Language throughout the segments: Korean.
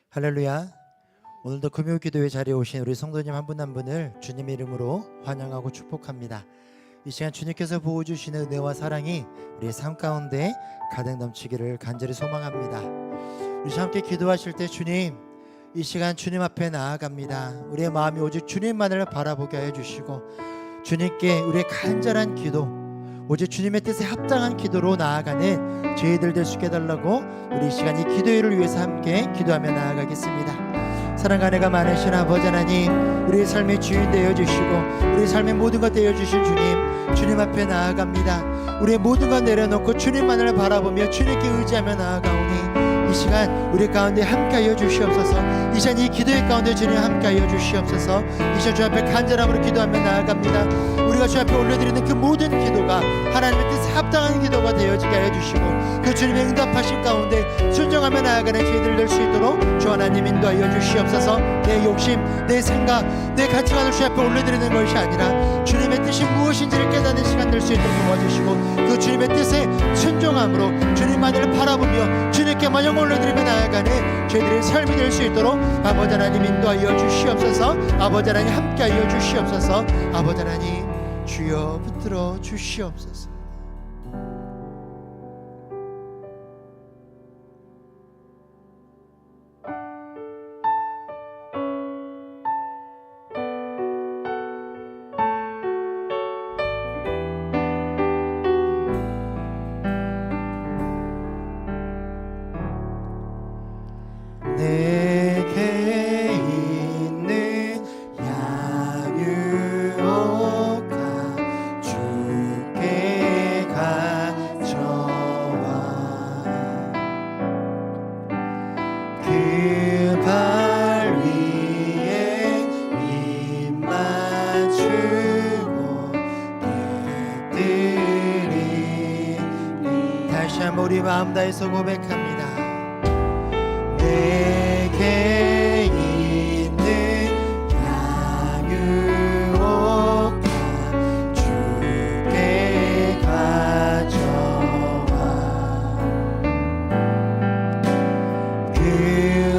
할렐루야. 오늘도 금요기도회 자리에 오신 우리 성도님 한 분 한 분을 주님의 이름으로 환영하고 축복합니다. 이 시간 주님께서 부어주시는 은혜와 사랑이 우리의 삶 가운데 가득 넘치기를 간절히 소망합니다. 우리 함께 기도하실 때 주님, 이 시간 주님 앞에 나아갑니다. 우리의 마음이 오직 주님만을 바라보게 해주시고 주님께 우리의 간절한 기도, 오직 주님의 뜻에 합당한 기도로 나아가는 저희들 될 수 있게 해달라고 우리 이 시간 이 기도회를 위해서 함께 기도하며 나아가겠습니다. 사랑과 은혜가 많으신 아버지 하나님, 우리의 삶의 주인 되어주시고 우리의 삶의 모든 것 되어주신 주님, 주님 앞에 나아갑니다. 우리의 모든 것 내려놓고 주님만을 바라보며 주님께 의지하며 나아가오니 이 시간 우리 가운데 함께하여 주시옵소서. 이 시간 이 기도의 가운데 주님 함께하여 주시옵소서. 이 시간 주 앞에 간절함으로 기도하며 나아갑니다. 우리가 주 앞에 올려드리는 그 모든 기도가 하나님의 뜻에 합당한 기도가 되어지게 하여 주시고 그 주님의 응답하신 가운데 순종하며 나아가는 저희들 될 수 있도록 주 하나님 인도하여 주시옵소서. 내 욕심, 내 생각, 내 가치관을 주 앞에 올려드리는 것이 아니라 주님의 뜻이 무엇인지를 깨닫는 시간 될 수 있도록 도와주시고 그 주님의 뜻에 순종함으로 주님만을 바라보며 주님께만 영광 올려드리며 나아가는 저희들의 삶이 될 수 있도록 아버지 하나님 인도하여 주시옵소서. 아버지 하나님 함께하여 주시옵소서. 아버지 하나님 주여 붙들어 주시옵소서. 내게 있는 양유옥아 주께 가져와 그 발 위에 입 맞추고 깨뜨리니 다시 한번 우리 마음 다해서 고백합니다. 내게 있는 양유옥아 주께 가져와 그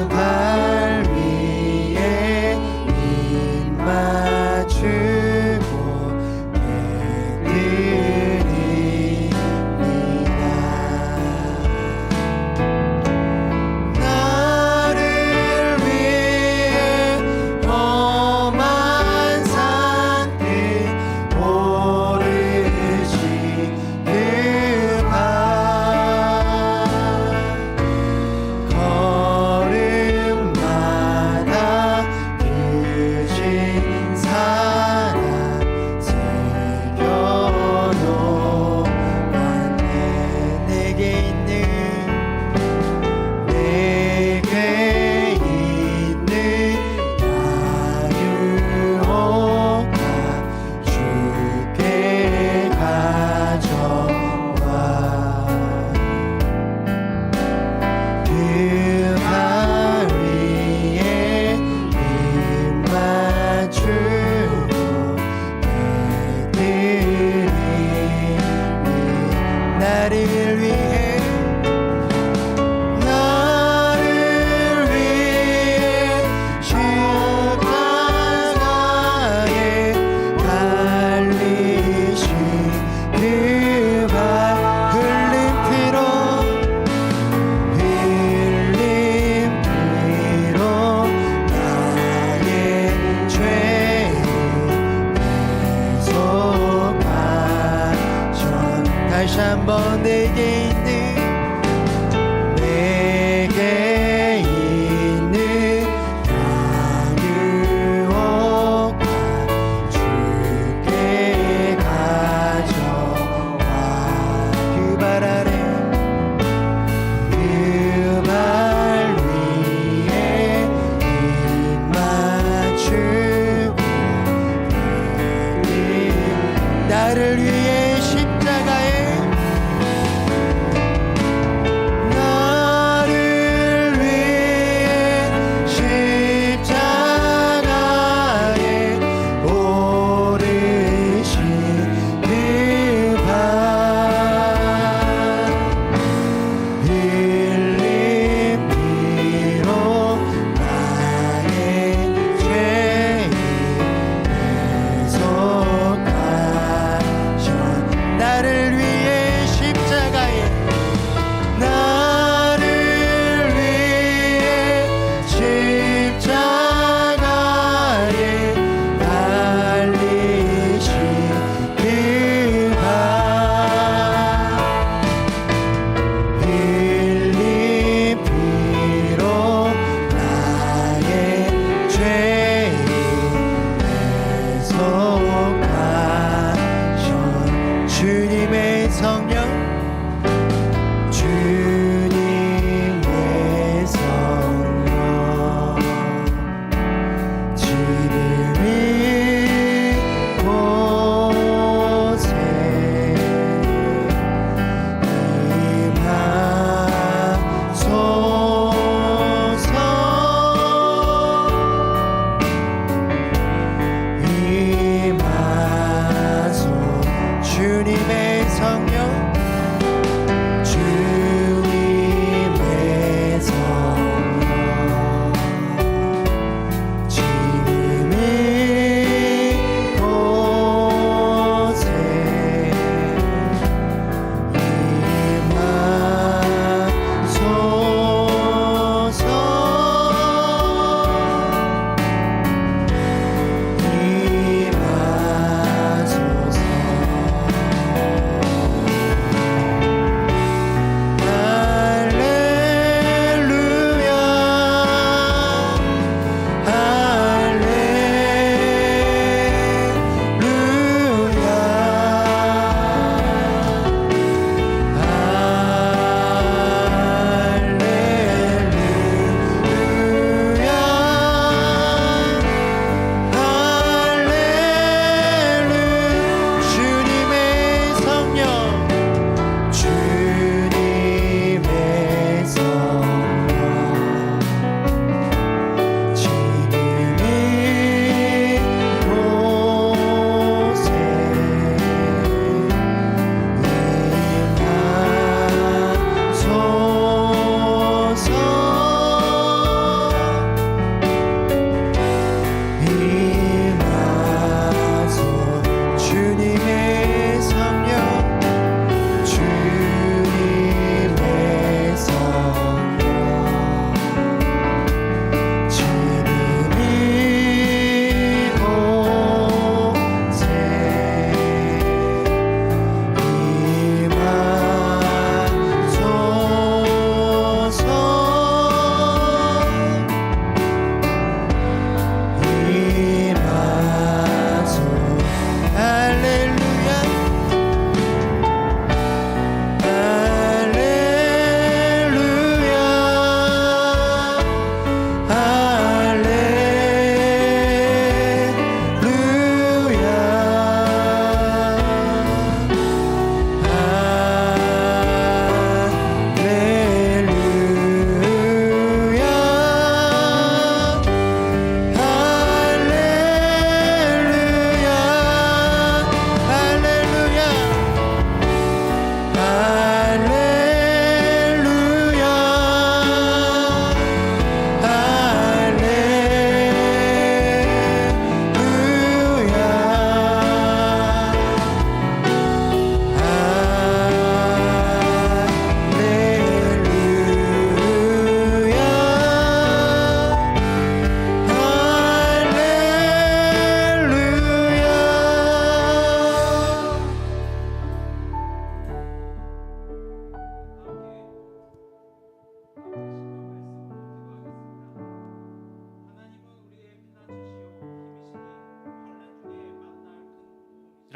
발 위에 입 맞추고 다시 한번 내게 있는 양유옥아 주께 가져와 그 발 아래 그 발 위에 입 맞추고 나를 위해 십자가에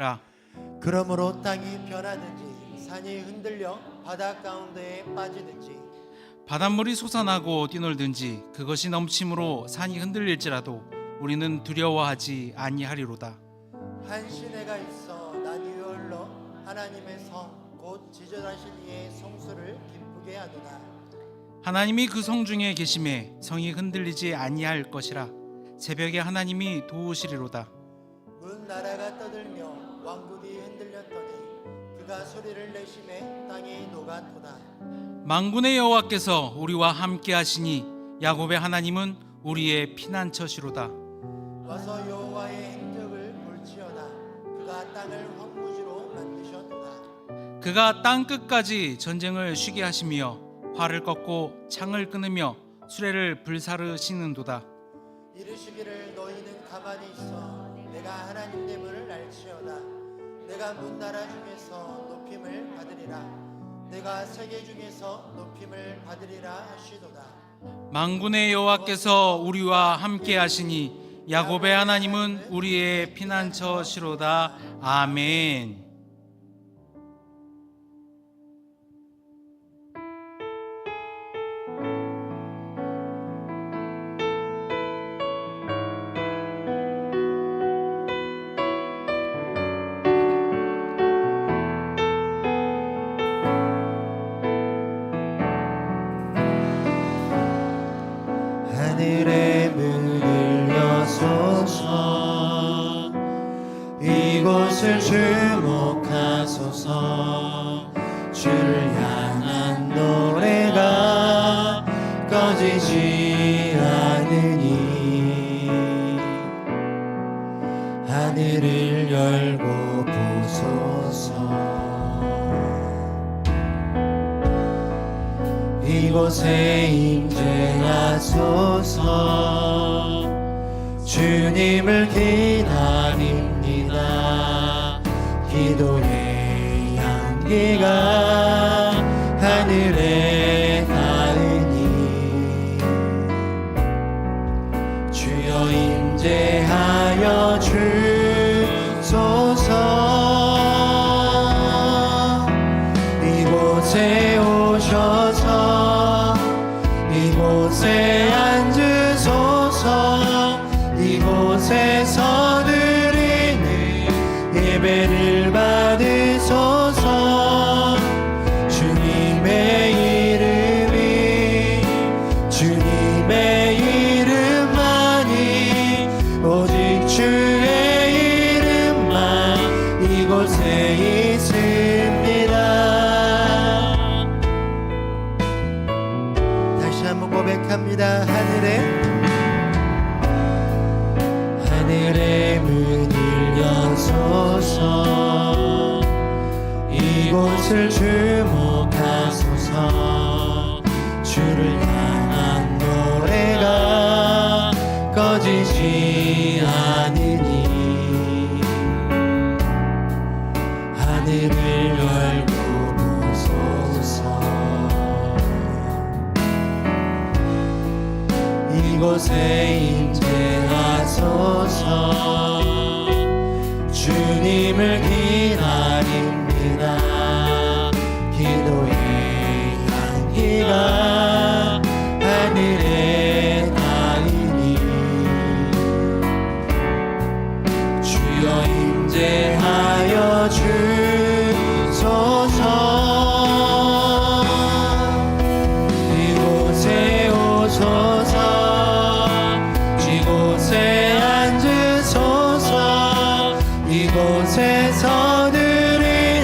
것이라. 그러므로 땅이 변하든지 산이 흔들려 바다 가운데에 빠지든지 바닷물이 솟아나고 뛰놀든지 그것이 넘침으로 산이 흔들릴지라도 우리는 두려워하지 아니하리로다. 한 시내가 있어 난 유월로 하나님의 성 곧 지존하신 이의 성수를 기쁘게 하도다. 하나님이 그 성 중에 계심에 성이 흔들리지 아니할 것이라. 새벽에 하나님이 도우시리로다. 문 나라가 떠들며 왕국이 흔들렸더니 그가 소리를 내심에 땅이 녹아도다. 만군의 여호와께서 우리와 함께 하시니 야곱의 하나님은 우리의 피난처시로다. 와서 여호와의 행적을 볼지어다. 그가 땅을 황무지로 만드셨도다. 그가 땅 끝까지 전쟁을 쉬게 하시며 활을 꺾고 창을 끊으며 수레를 불사르시는도다. 이르시기를 너희는 가만히 있어 내가 하나님 됨을 알지어다. 내가 문 나라 중에서 높임을 받으리라. 내가 세계 중에서 높임을 받으리라 하시도다. 만군의 여호와께서 우리와 함께 하시니 야곱의 하나님은 우리의 피난처시로다. 아멘. 하늘의 문을 여소서 이곳을 주목하소서. 주를 향한 노래가 꺼지지 않으니 하늘을 열고 보소서. 이곳에 임재하소서. 주님을 기다립니다. 기도의 향기가 하늘에 닿으니 주여 임재하여 주소서. 이곳에 오셔서 이곳에 앉으소서. 이곳에서 드리는 예배를 받으소서. 주님의 이름만이 오직 주의 이름만 이곳에 있습니다. 다시 한번 고백합니다. 하늘의 문을 여소서. 이곳을 주목하소서. 주를 향한 노래가 꺼지지 않으니 하늘을 열고 보소서. 이곳에 임재하소서. 주님을 기다립니다. 기도의 향기가 하늘에 닿으니 주여 임재하여 주소서. 이곳에 오소서. 이곳에 앉으소서. 이곳에서 드리는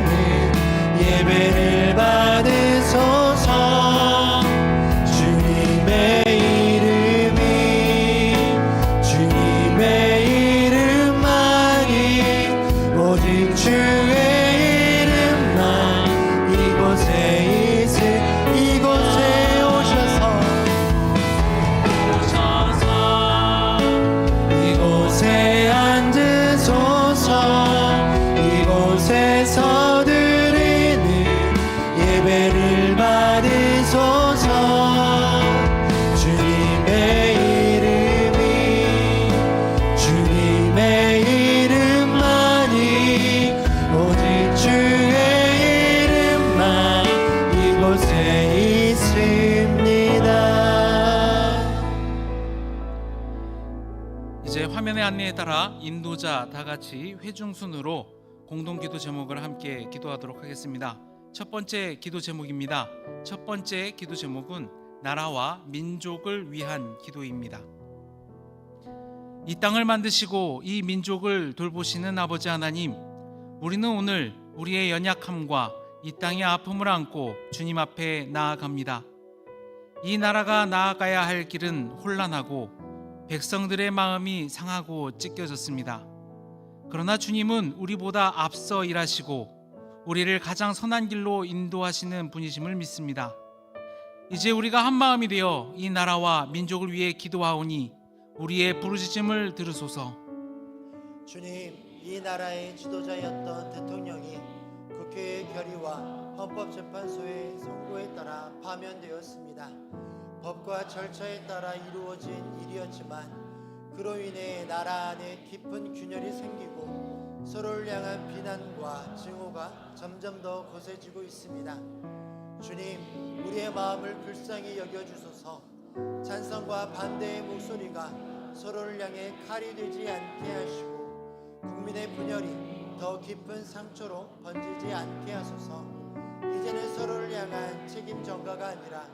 안내에 따라 인도자 다 같이 회중순으로 공동기도 제목을 함께 기도하도록 하겠습니다. 첫 번째 기도 제목입니다. 첫 번째 기도 제목은 나라와 민족을 위한 기도입니다. 이 땅을 만드시고 이 민족을 돌보시는 아버지 하나님, 우리는 오늘 우리의 연약함과 이 땅의 아픔을 안고 주님 앞에 나아갑니다. 이 나라가 나아가야 할 길은 혼란하고 백성들의 마음이 상하고 찢겨졌습니다. 그러나 주님은 우리보다 앞서 일하시고 우리를 가장 선한 길로 인도하시는 분이심을 믿습니다. 이제 우리가 한 마음이 되어 이 나라와 민족을 위해 기도하오니 우리의 부르짖음을 들으소서. 주님, 이 나라의 지도자였던 대통령이 국회의 결의와 헌법재판소의 선고에 따라 파면되었습니다. 법과 절차에 따라 이루어진 일이었지만 그로 인해 나라 안에 깊은 균열이 생기고 서로를 향한 비난과 증오가 점점 더 거세지고 있습니다. 주님, 우리의 마음을 불쌍히 여겨주소서. 찬성과 반대의 목소리가 서로를 향해 칼이 되지 않게 하시고 국민의 분열이 더 깊은 상처로 번지지 않게 하소서. 이제는 서로를 향한 책임 전가가 아니라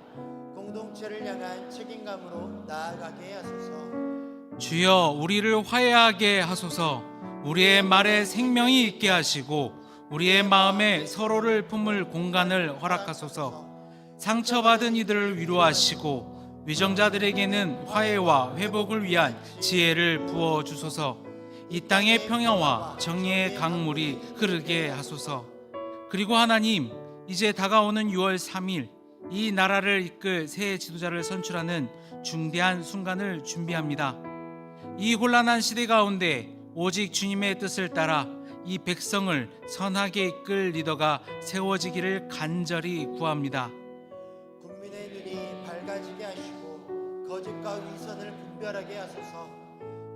공동체를 향한 책임감으로 나아가게 하소서. 주여, 우리를 화해하게 하소서. 우리의 말에 생명이 있게 하시고 우리의 마음에 서로를 품을 공간을 허락하소서. 상처받은 이들을 위로하시고 위정자들에게는 화해와 회복을 위한 지혜를 부어주소서. 이 땅의 평화와 정의의 강물이 흐르게 하소서. 그리고 하나님, 이제 다가오는 6월 3일 이 나라를 이끌 새 지도자를 선출하는 중대한 순간을 준비합니다. 이 혼란한 시대 가운데 오직 주님의 뜻을 따라 이 백성을 선하게 이끌 리더가 세워지기를 간절히 구합니다. 국민의 눈이 밝아지게 하시고 거짓과 위선을 분별하게 하소서.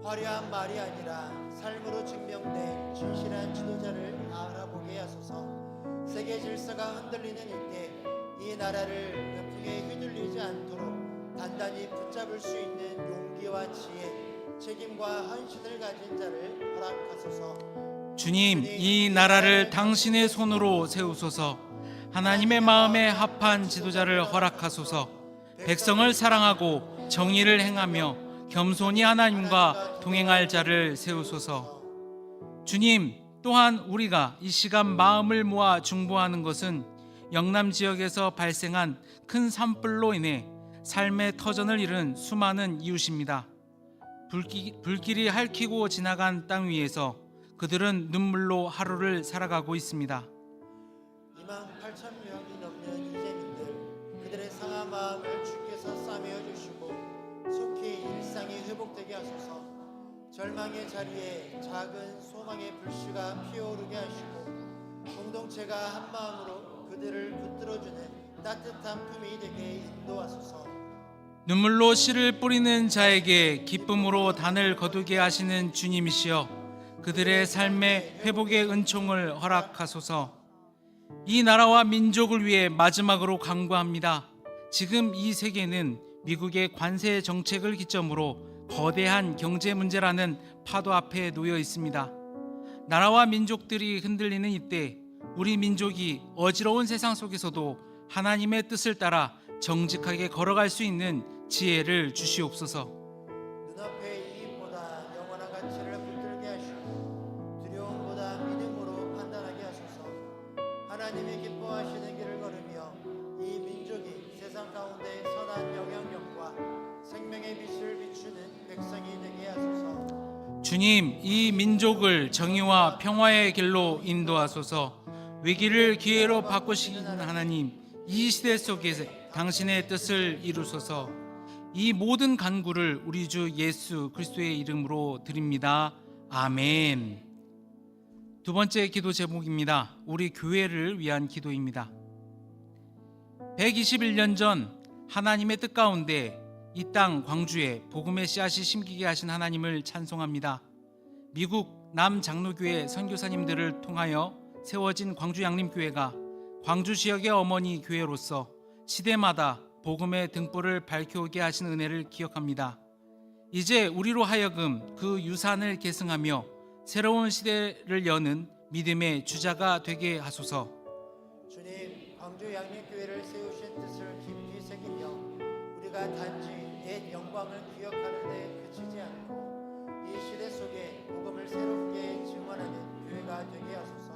화려한 말이 아니라 삶으로 증명된 진실한 지도자를 알아보게 하소서. 세계 질서가 흔들리는 이때 이 나라를 역풍에 휘둘리지 않도록 단단히 붙잡을 수 있는 용기와 지혜, 책임과 헌신을 가진 자를 허락하소서. 주님, 이 나라를 당신의 손으로 세우소서. 하나님의 마음에 합한 지도자를 허락하소서. 백성을 사랑하고 정의를 행하며 겸손히 하나님과 동행할 자를 세우소서. 주님, 또한 우리가 이 시간 마음을 모아 중보하는 것은 영남 지역에서 발생한 큰 산불로 인해 삶의 터전을 잃은 수많은 이웃입니다. 불길이 핥히고 지나간 땅 위에서 그들은 눈물로 하루를 살아가고 있습니다. 28,000명이 넘는 이재민들, 그들의 상한 마음을 주께서 싸매어 주시고 속히 일상이 회복되게 하소서. 절망의 자리에 작은 소망의 불씨가 피어오르게 하시고 공동체가 한 마음으로 그들을 붙들어주는 따뜻한 품이 되게 인도하소서. 눈물로 씨를 뿌리는 자에게 기쁨으로 단을 거두게 하시는 주님이시여, 그들의 삶의 회복의 은총을 허락하소서. 이 나라와 민족을 위해 마지막으로 간구합니다. 지금 이 세계는 미국의 관세 정책을 기점으로 거대한 경제 문제라는 파도 앞에 놓여 있습니다. 나라와 민족들이 흔들리는 이때 우리 민족이 어지러운 세상 속에서도 하나님의 뜻을 따라 정직하게 걸어갈 수 있는 지혜를 주시옵소서. 눈앞의 이익보다 영원한 가치를 붙들게 하시고 두려움보다 믿음으로 판단하게 하소서. 하나님이 기뻐하시는 길을 걸으며 이 민족이 세상 가운데 선한 영향력과 생명의 빛을 비추는 백성이 되게 하소서. 주님, 이 민족을 정의와 평화의 길로 인도하소서. 위기를 기회로 바꾸시는 하나님, 이 시대 속에 당신의 뜻을 이루소서. 이 모든 간구를 우리 주 예수 그리스도의 이름으로 드립니다. 아멘. 두 번째 기도 제목입니다. 우리 교회를 위한 기도입니다. 121년 전 하나님의 뜻 가운데 이 땅 광주에 복음의 씨앗이 심기게 하신 하나님을 찬송합니다. 미국 남장로교회 선교사님들을 통하여 세워진 광주 양림교회가 광주 지역의 어머니 교회로서 시대마다 복음의 등불을 밝혀오게 하신 은혜를 기억합니다. 이제 우리로 하여금 그 유산을 계승하며 새로운 시대를 여는 믿음의 주자가 되게 하소서. 주님, 광주 양림교회를 세우신 뜻을 깊이 새기며 우리가 단지 옛 영광을 기억하는 데 그치지 않고 이 시대 속에 복음을 새롭게 증언하는 교회가 되게 하소서.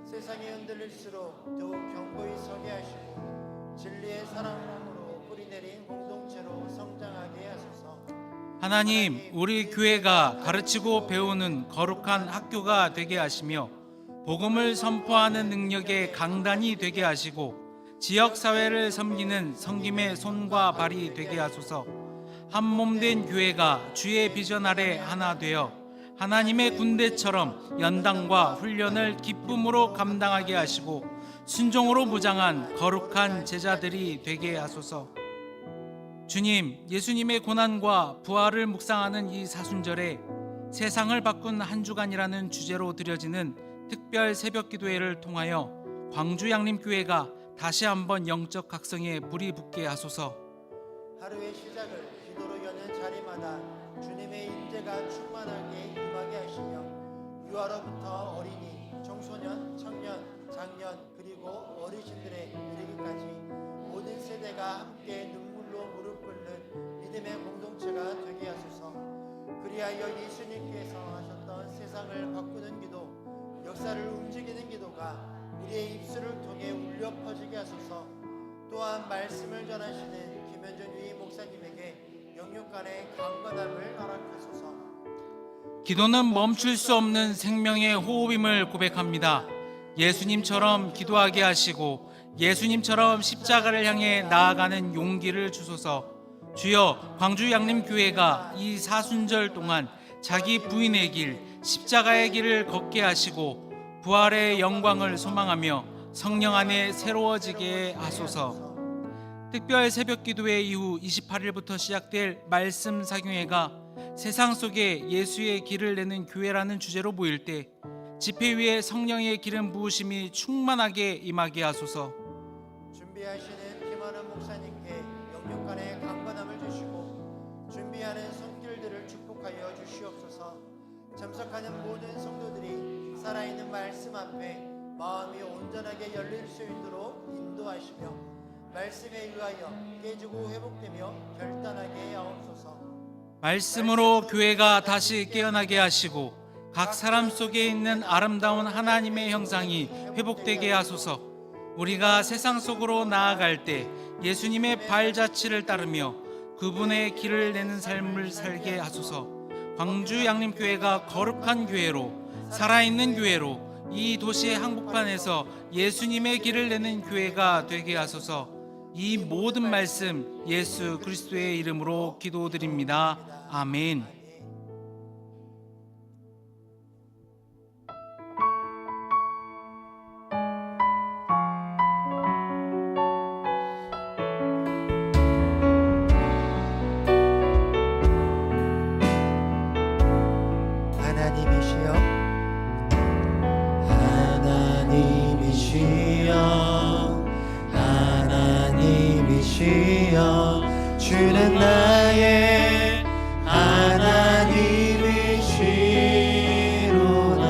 세상이 흔들릴수록 더욱 견고히 서게 하시고 진리의 사랑으로 뿌리내린 공동체로 성장하게 하소서. 하나님, 우리 교회가 가르치고 배우는 거룩한 학교가 되게 하시며 복음을 선포하는 능력의 강단이 되게 하시고 지역 사회를 섬기는 섬김의 손과 발이 되게 하소서. 한 몸 된 교회가 주의 비전 아래 하나 되어 하나님의 군대처럼 연단과 훈련을 기쁨으로 감당하게 하시고 순종으로 무장한 거룩한 제자들이 되게 하소서. 주님, 예수님의 고난과 부활을 묵상하는 이 사순절에 세상을 바꾼 한 주간이라는 주제로 드려지는 특별 새벽 기도회를 통하여 광주 양림교회가 다시 한번 영적 각성에 불이 붙게 하소서. 하루의 시작을 기도로 여는 자리마다 주님의 임재가 충만하게 임하게 하시며 유아로부터 어린이, 청소년, 청년, 장년 그리고 어르신들에 이르기까지 모든 세대가 함께 눈물로 무릎 꿇는 믿음의 공동체가 되게 하소서. 그리하여 예수님께서 하셨던 세상을 바꾸는 기도, 역사를 움직이는 기도가 우리의 입술을 통해 울려 퍼지게 하소서. 또한 말씀을 전하시는 김현준 유임 목사님에게 영육 간의 강건함을 허락하소서. 기도는 멈출 수 없는 생명의 호흡임을 고백합니다. 예수님처럼 기도하게 하시고 예수님처럼 십자가를 향해 나아가는 용기를 주소서. 주여, 광주 양림교회가 이 사순절 동안 자기 부인의 길, 십자가의 길을 걷게 하시고 부활의 영광을 소망하며 성령 안에 새로워지게 하소서. 특별 새벽 기도회 이후 28일부터 시작될 말씀 사경회가 세상 속에 예수의 길을 내는 교회라는 주제로 모일 때 집회 위에 성령의 기름 부으심이 충만하게 임하게 하소서. 준비하시는 김원은 목사님께 영육 간의 강건함을 주시고 준비하는 손길들을 축복하여 주시옵소서. 참석하는 모든 성도들이 살아있는 말씀 앞에 마음이 온전하게 열릴 수 있도록 인도하시며 말씀에 의하여 깨지고 회복되며 결단하게 하옵소서. 말씀으로 교회가 다시 깨어나게 하시고 각 사람 속에 있는 아름다운 하나님의 형상이 회복되게 하소서. 우리가 세상 속으로 나아갈 때 예수님의 발자취를 따르며 그분의 길을 내는 삶을 살게 하소서. 광주 양림교회가 거룩한 교회로, 살아있는 교회로 이 도시의 한복판에서 예수님의 길을 내는 교회가 되게 하소서. 이 모든 말씀 예수 그리스도의 이름으로 기도드립니다. 아멘. 하나님이시여, 하나님이시여, 주는 나의 하나님이시로다.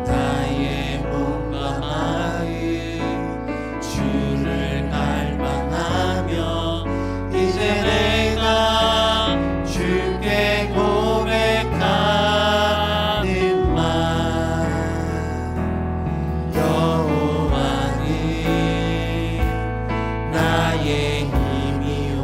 나의 몸과 마음 주를 갈망하며 이제 내가 주께 고백하는 말, 여호와는 나의 힘이요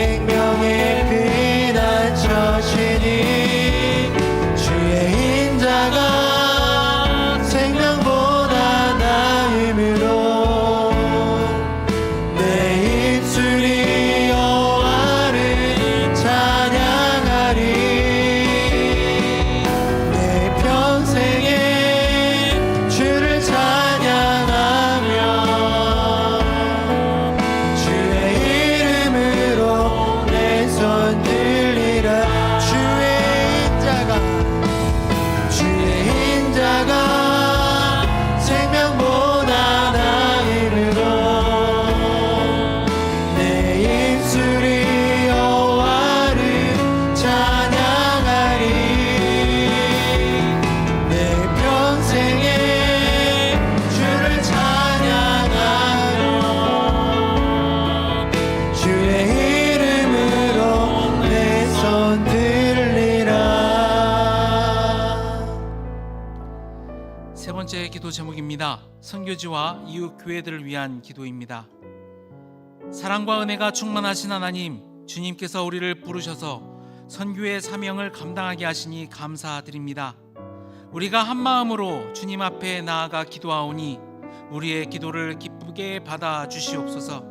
생명의 피난처시니 주의 인자가 생명보다 나음으로 내 입술이 여호와를 찬양하리 내 평생에 주를 찬양하며 주의 이름으로 내 손 들리라 주의 인자가 생명보다 나음으로 내 입술이 여호와를 찬양하리 내 평생에 주를 찬양하며 주의 이름으로 내 손 들리라. 세 번째 기도 제목입니다. 선교지와 이웃 교회들을 위한 기도입니다. 사랑과 은혜가 충만하신 하나님, 주님께서 우리를 부르셔서 선교의 사명을 감당하게 하시니 감사드립니다. 우리가 한 마음으로 주님 앞에 나아가 기도하오니 우리의 기도를 기쁘게 받아 주시옵소서.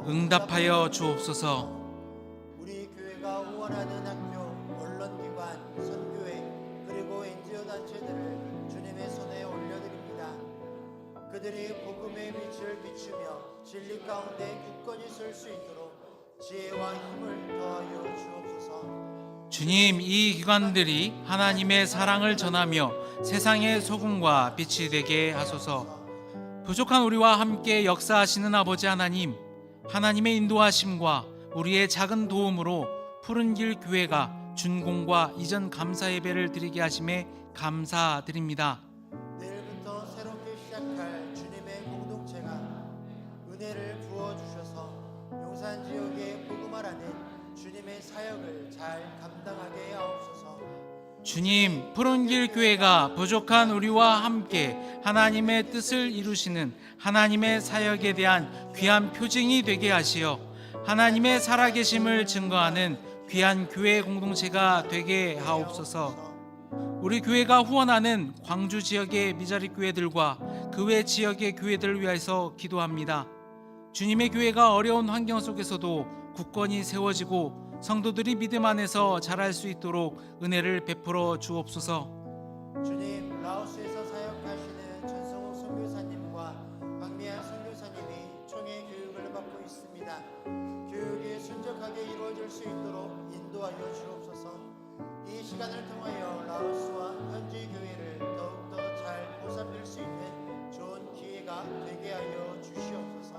응답하여 주옵소서. 우리 교회가 후원하는 학교, 언론기관, 선교회 그리고 NGO 단체들을 주님의 손에 올려드립니다. 그들이 복음의 빛을 비추며 진리 가운데 굳건히 설 수 있도록 지혜와 힘을 더하여 주옵소서. 주님, 이 기관들이 하나님의 사랑을 전하며 세상의 소금과 빛이 되게 하소서. 부족한 우리와 함께 역사하시는 아버지 하나님, 하나님의 인도하심과 우리의 작은 도움으로 푸른길 교회가 준공과 이전 감사 예배를 드리게 하심에 감사드립니다. 내일부터 새롭게 시작할 주님의 공동체가 은혜를 부어주셔서 용산 지역의 복음화라는 주님의 사역을 잘 감당하게 하옵소서. 주님, 푸른길 교회가 부족한 우리와 함께 하나님의 뜻을 이루시는 하나님의 사역에 대한 귀한 표징이 되게 하시어 하나님의 살아계심을 증거하는 귀한 교회 공동체가 되게 하옵소서. 우리 교회가 후원하는 광주 지역의 미자리 교회들과 그 외 지역의 교회들을 위해서 기도합니다. 주님의 교회가 어려운 환경 속에서도 굳건히 세워지고 성도들이 믿음 안에서 자랄 수 있도록 은혜를 베풀어 주옵소서. 주님, 라오스에서 사역하시는 전성욱 선교사님과 박미한 선교사님이 총회 교육을 받고 있습니다. 교육이 순적하게 이루어질 수 있도록 인도하여 주옵소서. 이 시간을 통하여 라오스와 현지 교회를 더욱더 잘 보살필 수 있는 좋은 기회가 되게 하여 주시옵소서.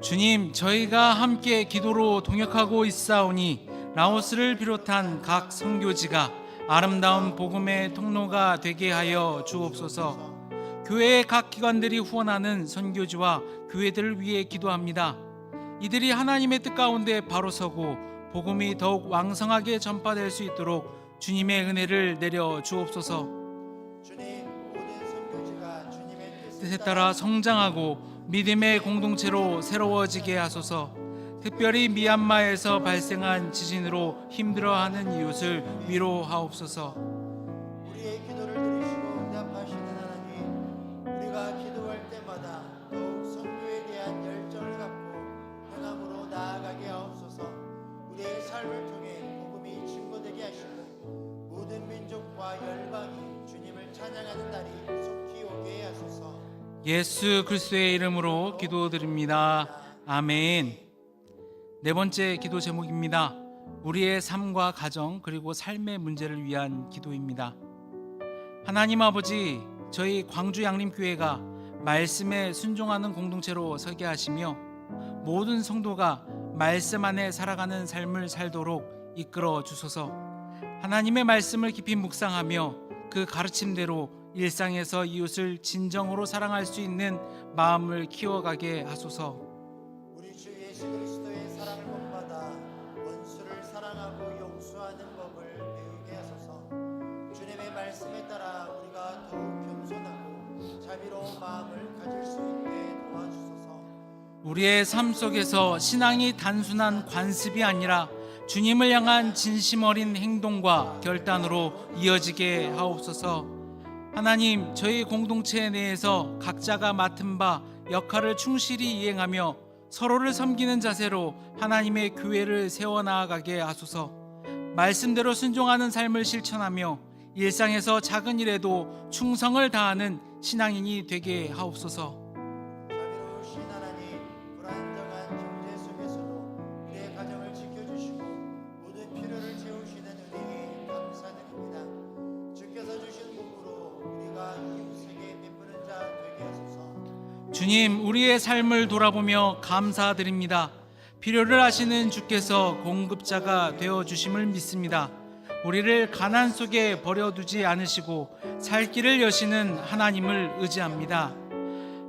주님, 저희가 함께 기도로 동역하고 있사오니 라오스를 비롯한 각 선교지가 아름다운 복음의 통로가 되게 하여 주옵소서. 교회의 각 기관들이 후원하는 선교지와 교회들을 위해 기도합니다. 이들이 하나님의 뜻 가운데 바로 서고 복음이 더욱 왕성하게 전파될 수 있도록 주님의 은혜를 내려 주옵소서. 주님, 모든 선교지가 주님의 뜻에 따라 성장하고 믿음의 공동체로 새로워지게 하소서. 특별히 미얀마에서 발생한 지진으로 힘들어하는 이웃을 위로하옵소서. 우리의 기도를 들으시고 응답하시는 하나님, 우리가 기도할 때마다 더욱 선교에 대한 열정을 갖고 행함으로 나아가게 하옵소서. 우리의 삶을 통해 복음이 증거되게 하시고 모든 민족과 열방이 주님을 찬양하는 날이 속히 오게 하소서. 예수 그리스도의 이름으로 기도드립니다. 아멘. 네 번째 기도 제목입니다. 우리의 삶과 가정 그리고 삶의 문제를 위한 기도입니다. 하나님 아버지, 저희 광주 양림교회가 말씀에 순종하는 공동체로 서게 하시며 모든 성도가 말씀 안에 살아가는 삶을 살도록 이끌어 주소서. 하나님의 말씀을 깊이 묵상하며 그 가르침대로 일상에서 이웃을 진정으로 사랑할 수 있는 마음을 키워가게 하소서. 우리 주 예수 그리스도의 사랑을 본받아 원수를 사랑하고 용서하는 법을 배우게 하소서. 주님의 말씀에 따라 우리가 더욱 겸손하고 자비로운 마음을 가질 수 있게 도와주소서. 우리의 삶 속에서 신앙이 단순한 관습이 아니라 주님을 향한 진심 어린 행동과 결단으로 이어지게 하옵소서. 하나님, 저희 공동체 내에서 각자가 맡은 바 역할을 충실히 이행하며 서로를 섬기는 자세로 하나님의 교회를 세워나가게 하소서. 말씀대로 순종하는 삶을 실천하며 일상에서 작은 일에도 충성을 다하는 신앙인이 되게 하옵소서. 자비로우신 하나님, 불안정한 경제 속에서도 우리의 가정을 지켜주시고 모든 필요를 채우시는 은혜에 감사드립니다. 주께서 주신 복으로 우리가 이웃에게 베푸는 자 되게 하소서. 주님, 우리의 삶을 돌아보며 감사드립니다. 필요를 아시는 주께서 공급자가 되어 주심을 믿습니다. 우리를 가난 속에 버려두지 않으시고 살 길을 여시는 하나님을 의지합니다.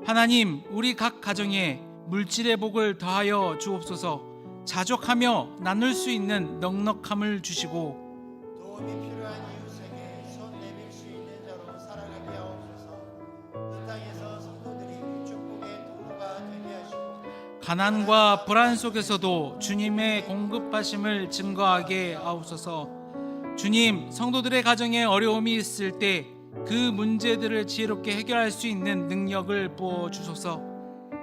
하나님, 우리 각 가정에 물질의 복을 더하여 주옵소서. 자족하며 나눌 수 있는 넉넉함을 주시고 도움이 필요한 이웃에게 손 내밀 수 있는 자로 살아가게 하옵소서. 이 땅에서 성도들이 축복의 도구가 되게 하시고 가난과 불안 속에서도 주님의 공급하심을 증거하게 하옵소서. 주님, 성도들의 가정에 어려움이 있을 때 그 문제들을 지혜롭게 해결할 수 있는 능력을 부어주소서.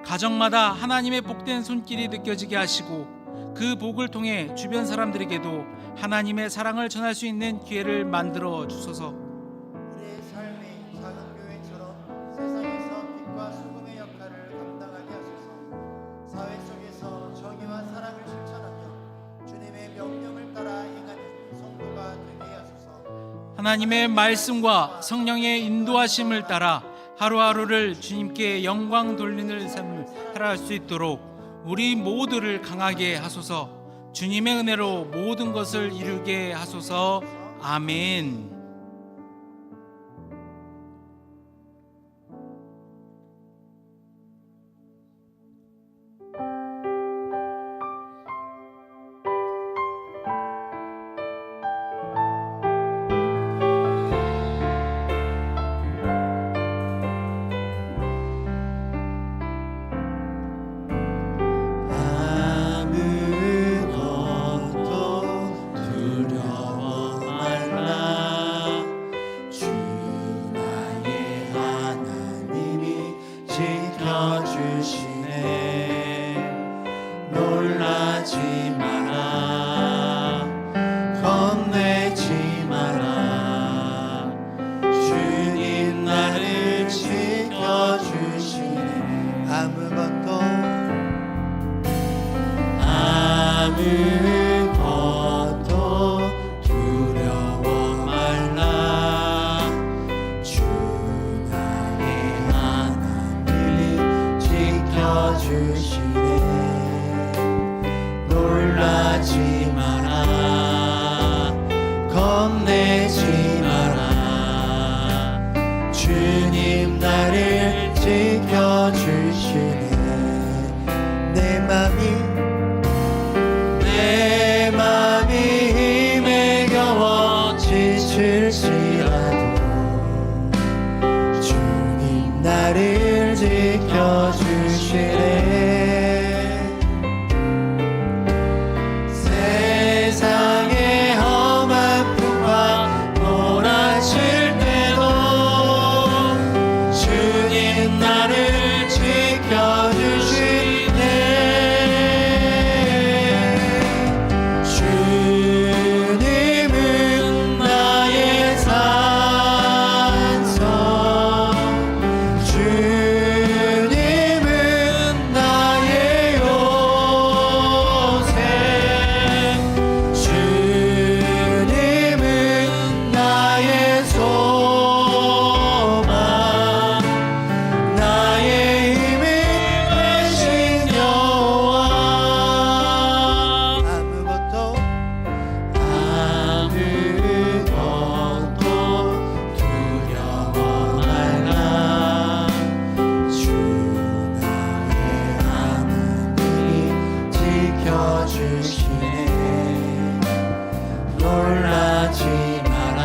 가정마다 하나님의 복된 손길이 느껴지게 하시고 그 복을 통해 주변 사람들에게도 하나님의 사랑을 전할 수 있는 기회를 만들어 주소서. 우리의 삶이 작은 교회처럼 세상에서 빛과 소금의 역할을 감당하게 하소서. 사회 속에서 정의와 사랑을 실천하며 주님의 명령을 따라 행하는 성도가 되게 하소서. 하나님의 말씀과 성령의 인도하심을 따라 하루하루를 주님께 영광 돌리는 삶을 살아갈 수 있도록 우리 모두를 강하게 하소서. 주님의 은혜로 모든 것을 이루게 하소서. 아멘. 내 맘이 힘에 겨워 지칠지라도 주님 나를 지켜주시네. 세상의 험한 풍과 몰아칠 때도 주님 나를 지켜주시네. 주님은 나의 산성, 주님은 나의 요새, 주님은 나의 소망, 나의 힘이 되신 여호와. 아무것도 두려워 말라. 주 나의 하나님이 지켜주시네. 놀라지 마라,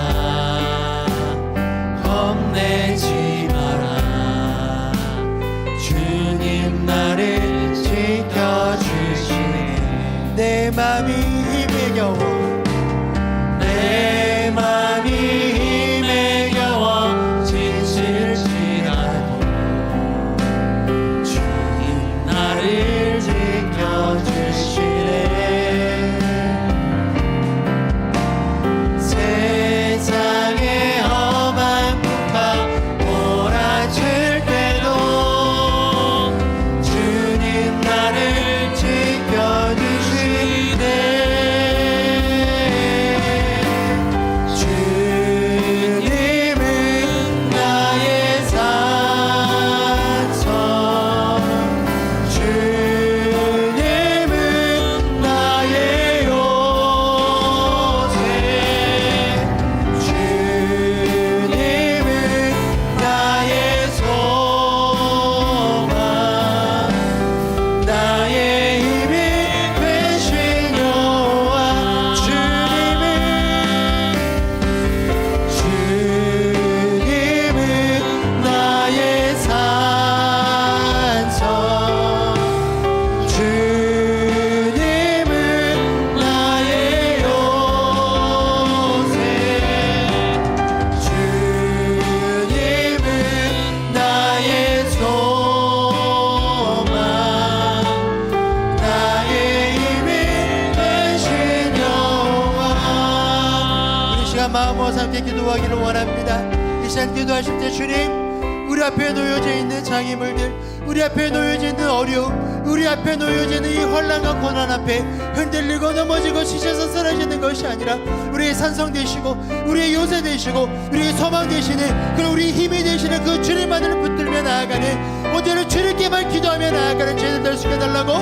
겁내지 마라. 주님 나를 지켜주시네. 맘이 힘에 겨워 내 맘이 힘에 겨워 지칠지라도 주님 나를 지켜주시네 세상의 험한 풍파 몰아칠 때도 주님 나를 지켜주시네 주님은 나의 산성 주님은 나의 요새 주님은 나의 소망 나의 힘이 되신 여호와 주님은 나의 산성 주님은 나의 요새 주님은 나의 소망 나의 힘이 되신 여호와 우리 시간 마음 모아서 함께 기도하기를 원합니다. 이 시간 기도하실 때 주님 우리 앞에 놓여져 있는 장애물들 우리 앞에 놓여져 있는 어려움 우리 앞에 놓여져 있는 이 혼란과 고난 앞에 흔들리고 넘어지고 지쳐서 쓰러지는 것이 아니라 우리의 산성 되시고 우리의 요새 되시고 우리의 소망 되시는 그리고 우리의 힘이 되시는 그 주님만을 붙들며 나아가는 오늘은 주님께만 기도하며 나아가는 저희들 될 수 있게 해달라고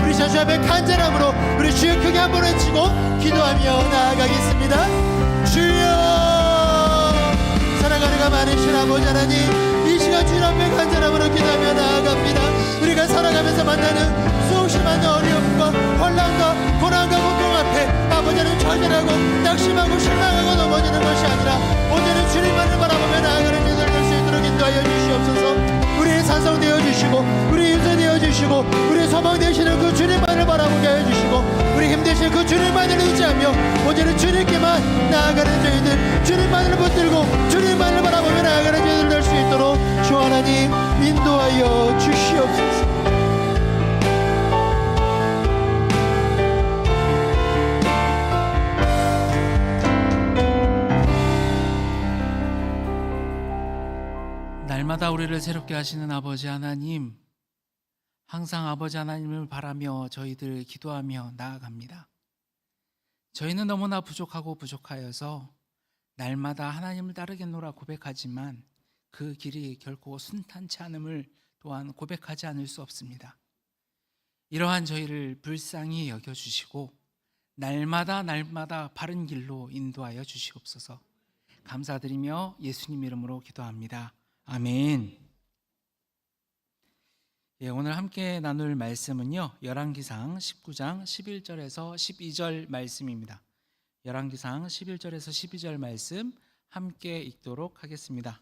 우리 자주 앞에 간절함으로 우리 주여 크게 한번 외치고 기도하며 나아가겠습니다. 주여 사랑하는가 많으신 아버지 하나님 이 시간 주님 앞에 간절함으로 기도하며 나아갑니다. 우리가 살아가면서 만나는 수없이 많은 어려움과 혼란과 고난과 고통 앞에 아버지는 좌절하고 낙심하고 실망하고 넘어지는 것이 아니라 오늘은 주님만을 바라보며 나아가는 저희들 될 수 있도록 인도하여 주시옵소서. 우리의 산성 되어주시고 우리의 유서 되어주시고 우리의 소망 되시는 그 주님만을 바라보게 하여 주시고 우리 힘되신 그 주님만을 의지하며 오늘은 주님께만 나아가는 저희들 주님만을 붙들고 주님만을 바라보며 나아가는 저희들 될 수 있도록 주 하나님 인도하여 주시옵소서. 날마다 우리를 새롭게 하시는 아버지 하나님, 항상 아버지 하나님을 바라며 저희들 기도하며 나아갑니다. 저희는 너무나 부족하고 부족하여서 날마다 하나님을 따르겠노라 고백하지만 그 길이 결코 순탄치 않음을 또한 고백하지 않을 수 없습니다. 이러한 저희를 불쌍히 여겨주시고 날마다 바른 길로 인도하여 주시옵소서. 감사드리며 예수님 이름으로 기도합니다. 아멘. 오늘 함께 나눌 말씀은요 열왕기상 19장 11절에서 12절 말씀입니다. 열왕기상 11절에서 12절 말씀 함께 읽도록 하겠습니다.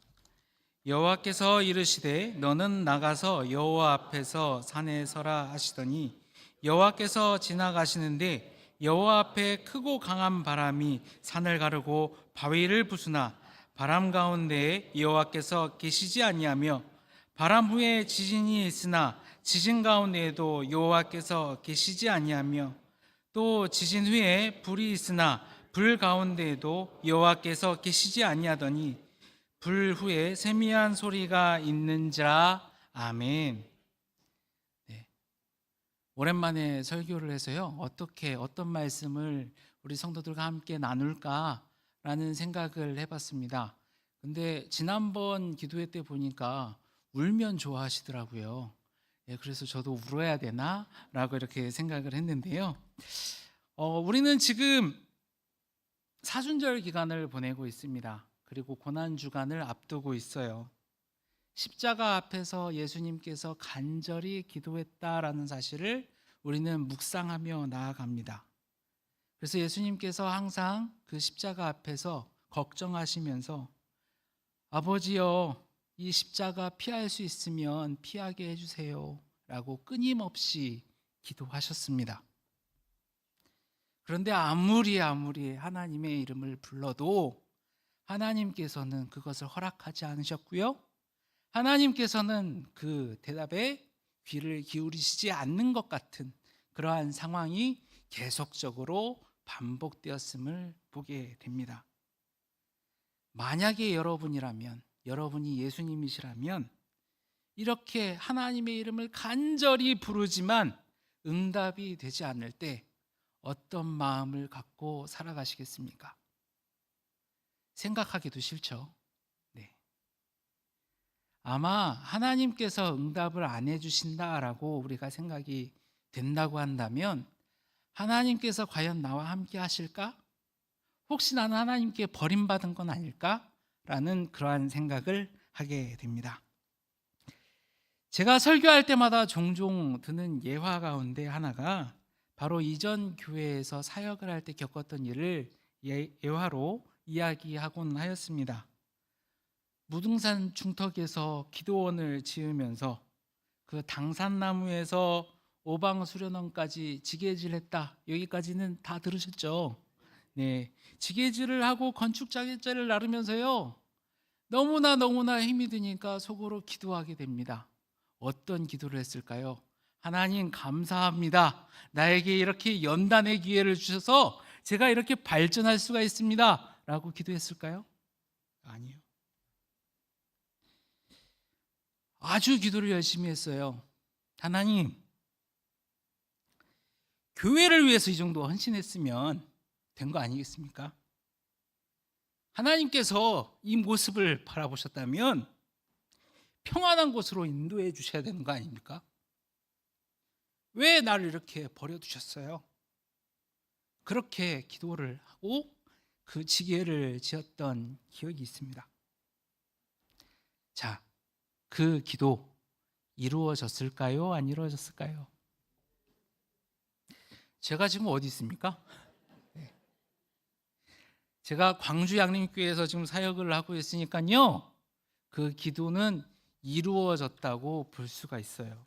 여호와께서 이르시되 너는 나가서 여호와 앞에서 산에 서라 하시더니 여호와께서 지나가시는데 여호와 앞에 크고 강한 바람이 산을 가르고 바위를 부수나 바람 가운데에 여호와께서 계시지 아니하며 바람 후에 지진이 있으나 지진 가운데에도 여호와께서 계시지 아니하며 또 지진 후에 불이 있으나 불 가운데에도 여호와께서 계시지 아니하더니 불 후에 세미한 소리가 있는지라. 아멘. 오랜만에 설교를 해서요 어떤 말씀을 우리 성도들과 함께 나눌까라는 생각을 해봤습니다. 근데 지난번 기도회 때 보니까 울면 좋아하시더라고요. 그래서 저도 울어야 되나? 라고 이렇게 생각을 했는데요. 우리는 지금 사순절 기간을 보내고 있습니다. 그리고 고난주간을 앞두고 있어요. 십자가 앞에서 예수님께서 간절히 기도했다라는 사실을 우리는 묵상하며 나아갑니다. 그래서 예수님께서 항상 그 십자가 앞에서 걱정하시면서 아버지여 이 십자가 피할 수 있으면 피하게 해주세요 라고 끊임없이 기도하셨습니다. 그런데 아무리 하나님의 이름을 불러도 하나님께서는 그것을 허락하지 않으셨고요. 하나님께서는 그 대답에 귀를 기울이시지 않는 것 같은 그러한 상황이 계속적으로 반복되었음을 보게 됩니다. 만약에 여러분이 예수님이시라면 이렇게 하나님의 이름을 간절히 부르지만 응답이 되지 않을 때 어떤 마음을 갖고 살아가시겠습니까? 생각하기도 싫죠. 네. 아마 하나님께서 응답을 안 해주신다라고 우리가 생각이 된다고 한다면 하나님께서 과연 나와 함께 하실까? 혹시 나는 하나님께 버림받은 건 아닐까? 라는 그러한 생각을 하게 됩니다. 제가 설교할 때마다 종종 드는 예화 가운데 하나가 바로 이전 교회에서 사역을 할 때 겪었던 일을 예화로 이야기하곤 하였습니다. 무등산 중턱에서 기도원을 지으면서 그 당산나무에서 오방수련원까지 지게질했다. 여기까지는 다 들으셨죠? 네, 지게질을 하고 건축 자재를 나르면서요. 너무나 힘이 드니까 속으로 기도하게 됩니다. 어떤 기도를 했을까요? 하나님 감사합니다. 나에게 이렇게 연단의 기회를 주셔서 제가 이렇게 발전할 수가 있습니다. 라고 기도했을까요? 아니요. 아주 기도를 열심히 했어요. 하나님, 교회를 위해서 이 정도 헌신했으면 된 거 아니겠습니까? 하나님께서 이 모습을 바라보셨다면 평안한 곳으로 인도해 주셔야 되는 거 아닙니까? 왜 나를 이렇게 버려두셨어요? 그렇게 기도를 하고 그 지게를 지었던 기억이 있습니다. 자, 그 기도 이루어졌을까요? 안 이루어졌을까요? 제가 지금 어디 있습니까? 제가 광주 양림교회에서 지금 사역을 하고 있으니까요. 그 기도는 이루어졌다고 볼 수가 있어요.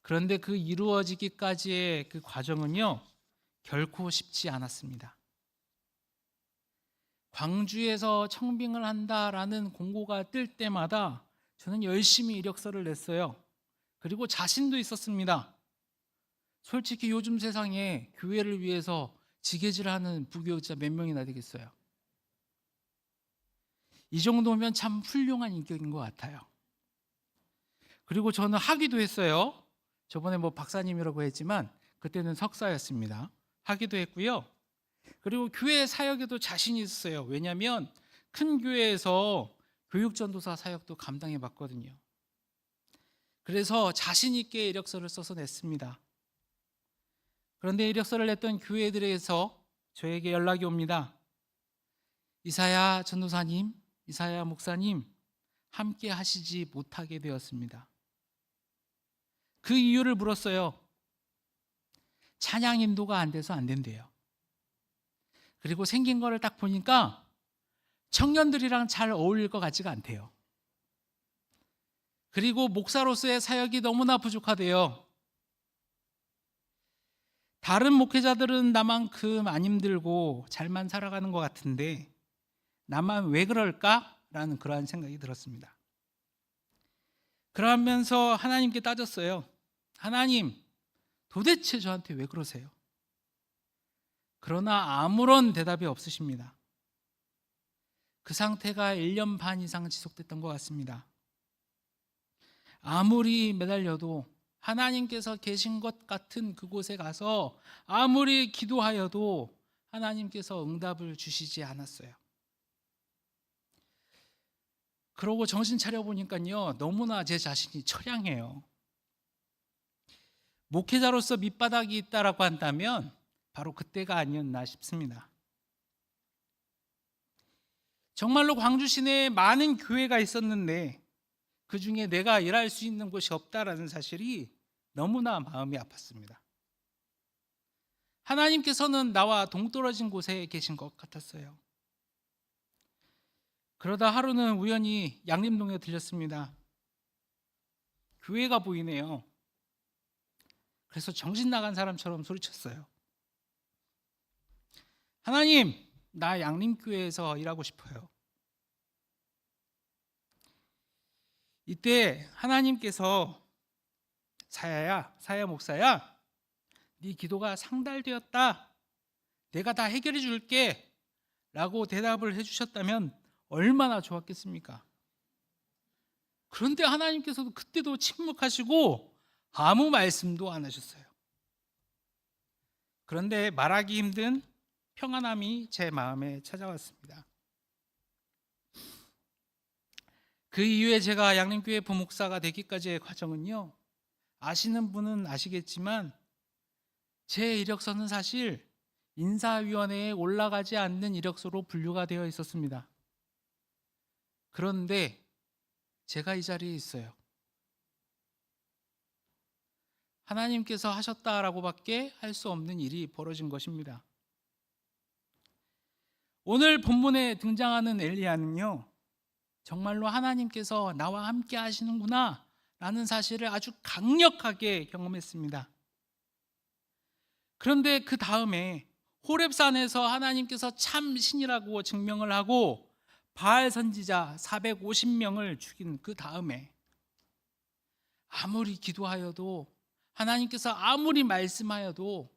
그런데 그 이루어지기까지의 그 과정은요. 결코 쉽지 않았습니다. 광주에서 청빙을 한다라는 공고가 뜰 때마다 저는 열심히 이력서를 냈어요. 그리고 자신도 있었습니다. 솔직히 요즘 세상에 교회를 위해서 지게질하는 부교육자 몇 명이나 되겠어요? 이 정도면 참 훌륭한 인격인 것 같아요. 그리고 저는 하기도 했어요. 저번에 박사님이라고 했지만 그때는 석사였습니다. 하기도 했고요. 그리고 교회 사역에도 자신이 있었어요. 왜냐하면 큰 교회에서 교육전도사 사역도 감당해 봤거든요. 그래서 자신 있게 이력서를 써서 냈습니다. 그런데 이력서를 냈던 교회들에서 저에게 연락이 옵니다. 이사야 전도사님, 이사야 목사님, 함께 하시지 못하게 되었습니다. 그 이유를 물었어요. 찬양 인도가 안 돼서 안 된대요. 그리고 생긴 거를 딱 보니까 청년들이랑 잘 어울릴 것 같지가 않대요. 그리고 목사로서의 사역이 너무나 부족하대요. 다른 목회자들은 나만큼 안 힘들고 잘만 살아가는 것 같은데 나만 왜 그럴까라는 그러한 생각이 들었습니다. 그러면서 하나님께 따졌어요. 하나님, 도대체 저한테 왜 그러세요? 그러나 아무런 대답이 없으십니다. 그 상태가 1년 반 이상 지속됐던 것 같습니다. 아무리 매달려도 하나님께서 계신 것 같은 그곳에 가서 아무리 기도하여도 하나님께서 응답을 주시지 않았어요. 그러고 정신 차려보니까요, 너무나 제 자신이 처량해요. 목회자로서 밑바닥이 있다라고 한다면 바로 그때가 아니었나 싶습니다. 정말로 광주 시내에 많은 교회가 있었는데 그 중에 내가 일할 수 있는 곳이 없다라는 사실이 너무나 마음이 아팠습니다. 하나님께서는 나와 동떨어진 곳에 계신 것 같았어요. 그러다 하루는 우연히 양림동에 들렸습니다. 교회가 보이네요. 그래서 정신 나간 사람처럼 소리쳤어요. 하나님, 나 양림교회에서 일하고 싶어요. 이때 하나님께서 사야 목사야, 네 기도가 상달되었다. 내가 다 해결해 줄게. 라고 대답을 해주셨다면 얼마나 좋았겠습니까? 그런데 하나님께서도 그때도 침묵하시고 아무 말씀도 안 하셨어요. 그런데 말하기 힘든 평안함이 제 마음에 찾아왔습니다. 그 이후에 제가 양림교회 부목사가 되기까지의 과정은요, 아시는 분은 아시겠지만 제 이력서는 사실 인사위원회에 올라가지 않는 이력서로 분류가 되어 있었습니다. 그런데 제가 이 자리에 있어요. 하나님께서 하셨다라고밖에 할 수 없는 일이 벌어진 것입니다. 오늘 본문에 등장하는 엘리야는요, 정말로 하나님께서 나와 함께 하시는구나 라는 사실을 아주 강력하게 경험했습니다. 그런데 그 다음에 호렙산에서 하나님께서 참 신이라고 증명을 하고 바알 선지자 450명을 죽인 그 다음에 아무리 기도하여도, 하나님께서 아무리 말씀하여도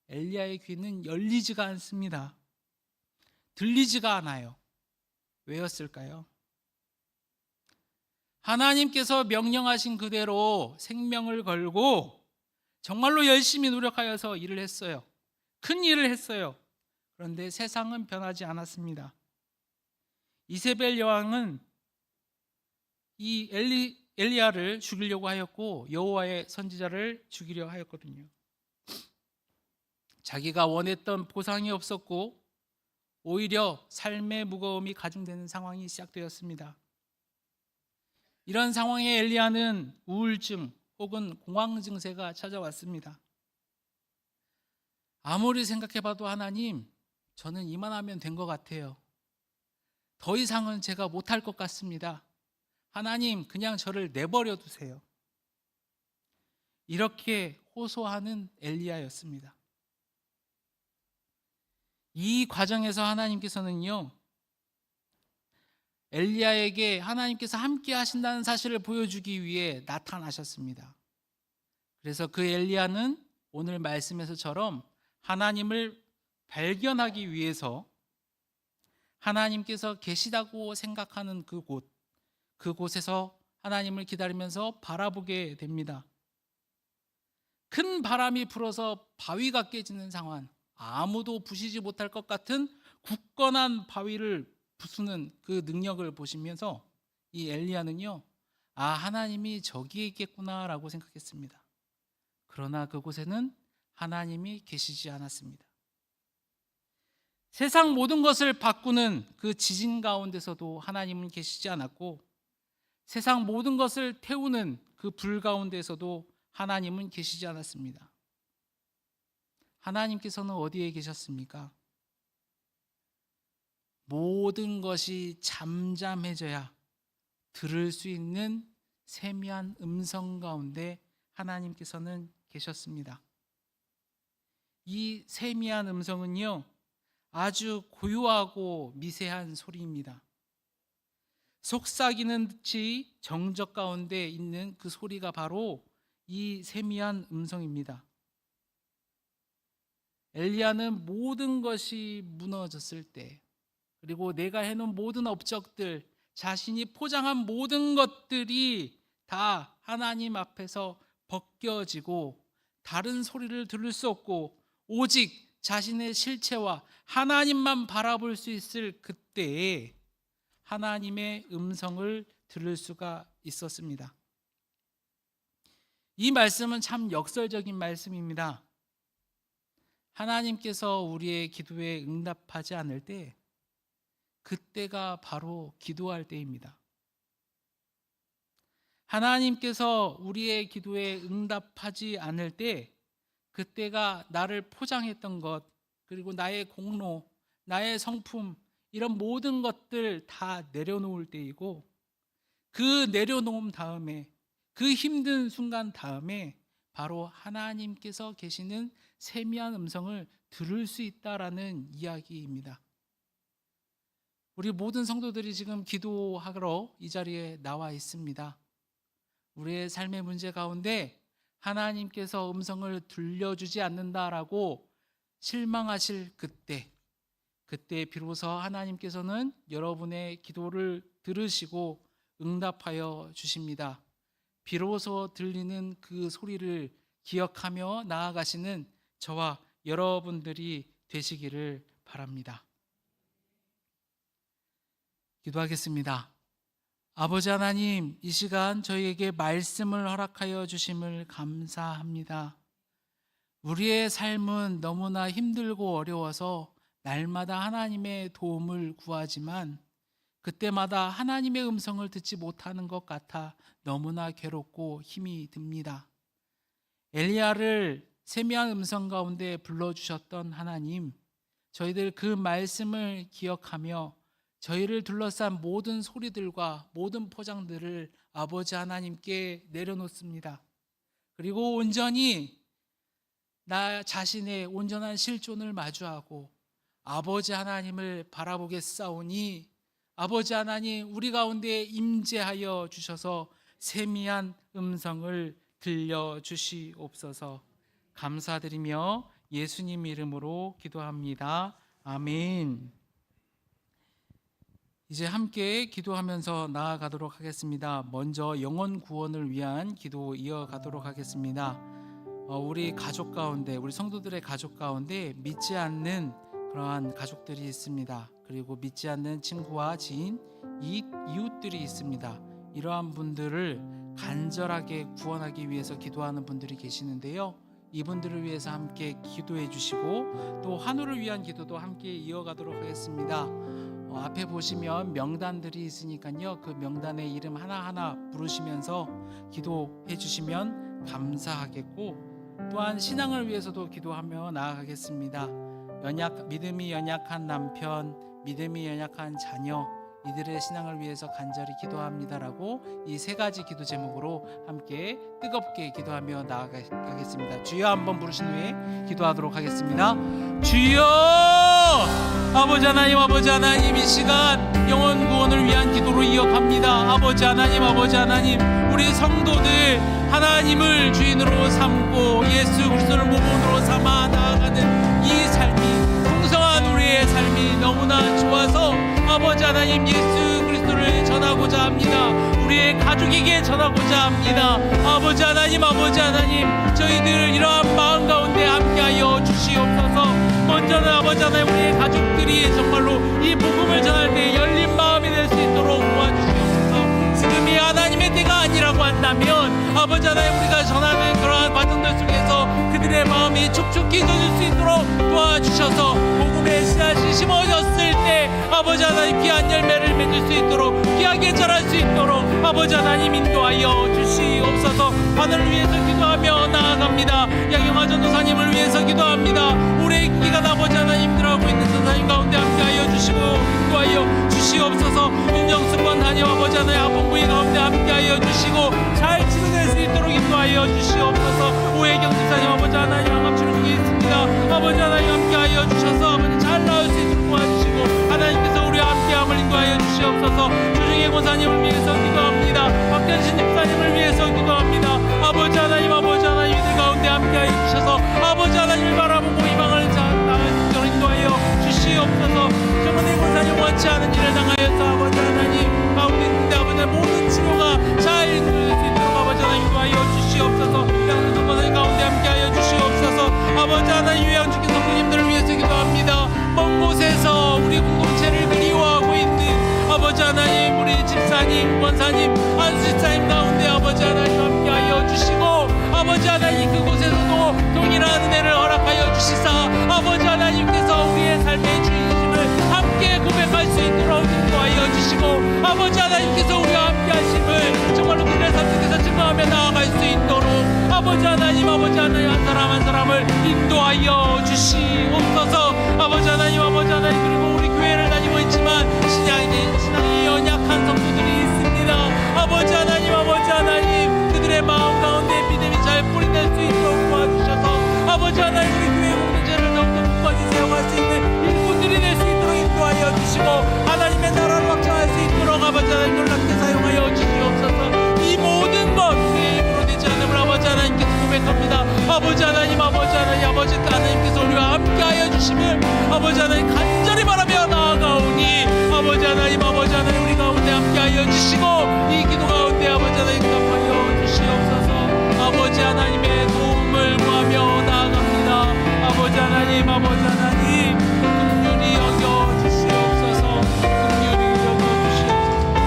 엘리야의 귀는 열리지가 않습니다. 들리지가 않아요. 왜였을까요? 하나님께서 명령하신 그대로 생명을 걸고 정말로 열심히 노력하여서 일을 했어요. 큰 일을 했어요. 그런데 세상은 변하지 않았습니다. 이세벨 여왕은 이 엘리야를 죽이려고 하였고 여호와의 선지자를 죽이려 하였거든요. 자기가 원했던 보상이 없었고 오히려 삶의 무거움이 가중되는 상황이 시작되었습니다. 이런 상황에 엘리야는 우울증 혹은 공황 증세가 찾아왔습니다. 아무리 생각해봐도 하나님, 저는 이만하면 된 것 같아요. 더 이상은 제가 못할 것 같습니다. 하나님, 그냥 저를 내버려 두세요. 이렇게 호소하는 엘리야였습니다. 이 과정에서 하나님께서는요, 엘리야에게 하나님께서 함께 하신다는 사실을 보여주기 위해 나타나셨습니다. 그래서 그 엘리야는 오늘 말씀에서처럼 하나님을 발견하기 위해서 하나님께서 계시다고 생각하는 그곳에서 하나님을 기다리면서 바라보게 됩니다. 큰 바람이 불어서 바위가 깨지는 상황, 아무도 부시지 못할 것 같은 굳건한 바위를 부수는 그 능력을 보시면서 이 엘리야는요, 하나님이 저기에 있겠구나라고 생각했습니다. 그러나 그곳에는 하나님이 계시지 않았습니다. 세상 모든 것을 바꾸는 그 지진 가운데서도 하나님은 계시지 않았고, 세상 모든 것을 태우는 그 불 가운데서도 하나님은 계시지 않았습니다. 하나님께서는 어디에 계셨습니까? 모든 것이 잠잠해져야 들을 수 있는 세미한 음성 가운데 하나님께서는 계셨습니다. 이 세미한 음성은요, 아주 고요하고 미세한 소리입니다. 속삭이는 듯이 정적 가운데 있는 그 소리가 바로 이 세미한 음성입니다. 엘리야는 모든 것이 무너졌을 때, 그리고 내가 해놓은 모든 업적들, 자신이 포장한 모든 것들이 다 하나님 앞에서 벗겨지고 다른 소리를 들을 수 없고 오직 자신의 실체와 하나님만 바라볼 수 있을 그때에 하나님의 음성을 들을 수가 있었습니다. 이 말씀은 참 역설적인 말씀입니다. 하나님께서 우리의 기도에 응답하지 않을 때, 그때가 바로 기도할 때입니다. 하나님께서 우리의 기도에 응답하지 않을 때, 그때가 나를 포장했던 것, 그리고 나의 공로, 나의 성품, 이런 모든 것들 다 내려놓을 때이고, 그 내려놓은 다음에, 그 힘든 순간 다음에 바로 하나님께서 계시는 세미한 음성을 들을 수 있다라는 이야기입니다. 우리 모든 성도들이 지금 기도하러 이 자리에 나와 있습니다. 우리의 삶의 문제 가운데 하나님께서 음성을 들려주지 않는다라고 실망하실 그때 비로소 하나님께서는 여러분의 기도를 들으시고 응답하여 주십니다. 비로소 들리는 그 소리를 기억하며 나아가시는 저와 여러분들이 되시기를 바랍니다. 기도하겠습니다. 아버지 하나님, 이 시간 저희에게 말씀을 허락하여 주심을 감사합니다. 우리의 삶은 너무나 힘들고 어려워서 날마다 하나님의 도움을 구하지만 그때마다 하나님의 음성을 듣지 못하는 것 같아 너무나 괴롭고 힘이 듭니다. 엘리야를 세미한 음성 가운데 불러주셨던 하나님, 저희들 그 말씀을 기억하며 저희를 둘러싼 모든 소리들과 모든 포장들을 아버지 하나님께 내려놓습니다. 그리고 온전히 나 자신의 온전한 실존을 마주하고 아버지 하나님을 바라보겠사오니 아버지 하나님, 우리 가운데 임재하여 주셔서 세미한 음성을 들려주시옵소서. 감사드리며 예수님 이름으로 기도합니다. 아멘. 이제 함께 기도하면서 나아가도록 하겠습니다. 먼저 영혼 구원을 위한 기도 이어가도록 하겠습니다. 우리 가족 가운데, 우리 성도들의 가족 가운데 믿지 않는 그러한 가족들이 있습니다. 그리고 믿지 않는 친구와 지인, 이웃들이 있습니다. 이러한 분들을 간절하게 구원하기 위해서 기도하는 분들이 계시는데요. 이분들을 위해서 함께 기도해 주시고 또 한우를 위한 기도도 함께 이어가도록 하겠습니다. 앞에 보시면 명단들이 있으니까요. 그 명단의 이름 하나하나 부르시면서 기도해 주시면 감사하겠고, 또한 신앙을 위해서도 기도하며 나아가겠습니다. 믿음이 연약한 남편, 믿음이 연약한 자녀, 이들의 신앙을 위해서 간절히 기도합니다라고 이 세 가지 기도 제목으로 함께 뜨겁게 기도하며 나아가겠습니다. 주여 한번 부르신 후에 기도하도록 하겠습니다. 주여! 아버지 하나님, 이 시간 영혼 구원을 위한 기도로 이어갑니다. 아버지 하나님, 우리 성도들 하나님을 주인으로 삼고 예수 그리스도를 모범으로 삼아 나아가는 이 삶이, 풍성한 우리의 삶이 너무나 좋아서 아버지 하나님, 예수 그리스도를 전하고자 합니다. 우리의 가족에게 전하고자 합니다. 아버지 하나님, 저희들 이러한 마음 가운데 함께하여 주시옵소서. 먼저는 아버지 하나님, 우리의 가족들이 정말로 이 복음을 전할 때 열린 마음이 될 수 있도록 도와주시옵소서. 지금이 하나님의 때가 아니라고 한다면 아버지 하나님, 우리가 전하는 그러한 과정들 속에서 그들의 마음이 촉촉히 젖을 수 있도록 도와주셔서 복음의 씨앗이 심어졌을 때 아버지 하나님, 귀한 열매를 맺을 수 있도록, 귀하게 자랄 수 있도록 아버지 하나님 인도하여 주시옵소서. 하늘을 위해서 기도하며 나아갑니다. 양영하 전도사님을 위해서 기도합니다. 우리의 기간 아버지 하나님 힘들어하고 있는 전사님 가운데 함께하여 주시고 인도하여 주시옵소서. 윤정승권 단임 아버지 하나님 아본부의 가운데 함께하여 주시고 잘 치료될 수 있도록 인도하여 주시옵소서. 오해경 집사님 아버지 하나님 항암 치료 중에 있습니다. 아버지 하나님 함께하여 주셔서 아버지 잘 나을 수 있도록 도와주시고 하나님께서 우리와 함께함을 인도하여 주시옵소서. 조중희 권사님을 위해서 기도합니다. 박현신 집사님을 위해서 기도합니다. 아버지 하나님 이들 가운데 함께하여 주셔서 아버지 하나님을 바라보고 희망을 나갈 수 있도록 인도하여 주시옵소서. 정은혜 권사님 원치 않은 일을 당하여서 아버지 하나님 가운데 있는데 아버지 모든 치료가 잘 이루어질 수 있도록 아버지 하나님 인도하여 주시옵소서. 양승선 권사님 가운데 함께하여 주시옵소서. 아버지 하나님 요양중인 성도님들을 위해서 기도합니다. 먼 곳에서 우리 공동체를 그리워하고 있는 아버지 하나님, 우리 집사님, 권사님, 안수 집사님 가운데 아버지 하나님 함께하여 주시고 아버지 하나님 그곳에서도 동일한 은혜를 허락하여 주시사 아버지 하나님께서 우리의 삶의 주인이심을 함께 고백할 수 있도록 인도하여 주시고 아버지 하나님께서 우리와 함께 하심을 정말로 그들의 삶 속에서 증거하며 나아갈 수 있도록 아버지 하나님 한 사람 한 사람을 인도하여 주시옵소서. 아버지 하나님 그리고 우리 교회를 다니고 있지만 신앙이 연약한 성도들이 있습니다. 아버지 하나님 그들의 마음 가운데 믿음이 잘 뿌리낼 수 있도록 도와주셔서 아버지 하나님 우리 교회 공동체를 더욱더 주심을 아버지 하나님 간절히 바라며 나아가오니 아버지 하나님 우리 가운데 함께하여 주시고 이 기도 가운데 아버지 하나님 응답하여 주시옵소서. 아버지 하나님의 도움을 구하며 나아갑니다. 아버지 하나님 긍휼히 여겨 주시옵소서. 긍휼히 여겨 주시옵소서.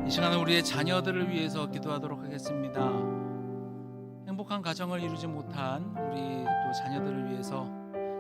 이 시간은 우리의 자녀들을 위해서 기도하도록 하겠습니다. 행복한 가정을 이루지 못한 우리 또 자녀들을 위해서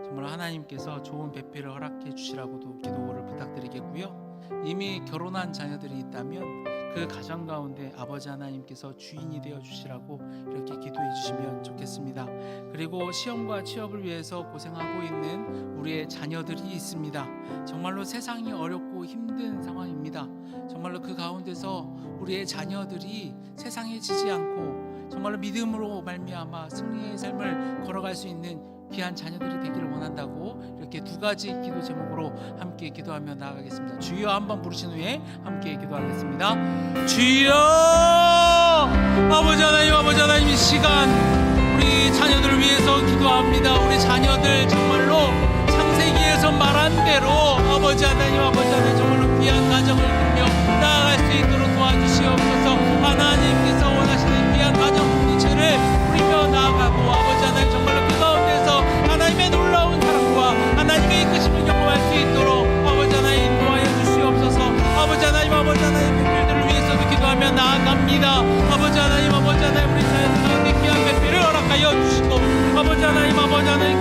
정말 하나님께서 좋은 배필을 허락해 주시라고도 기도를 부탁드리겠고요. 이미 결혼한 자녀들이 있다면 그 가정 가운데 아버지 하나님께서 주인이 되어 주시라고 이렇게 기도해 주시면 좋겠습니다. 그리고 시험과 취업을 위해서 고생하고 있는 우리의 자녀들이 있습니다. 정말로 세상이 어렵고 힘든 상황입니다. 정말로 그 가운데서 우리의 자녀들이 세상에 지지 않고 정말로 믿음으로 말미암아 승리의 삶을 걸어갈 수 있는 귀한 자녀들이 되기를 원한다고 이렇게 두 가지 기도 제목으로 함께 기도하며 나아가겠습니다. 주여 한번 부르신 후에 함께 기도하겠습니다. 주여 아버지 하나님 이 시간 우리 자녀들을 위해서 기도합니다. 우리 자녀들 정말로 창세기에서 말한 대로 아버지 하나님 정말로 귀한 가정을 꾸며 나아갈 수 있도록 도와주시옵소서. 하나님께서 원하시는 귀한 가정 공동체를 꾸리며 나아가고 아버지 하나님 정말로 그 가운데서 하나님의 놀라운 사랑과 하나님의 이끄심을 경험할 수 있도록 아버지 하나님 인도하여 주시옵소서. 아버지 하나님 배필들을 위해서도 기도하며 나아갑니다. 아버지 하나님 우리 자녀들 가운데 귀한 배필을 허락하여 주시고 아버지 하나님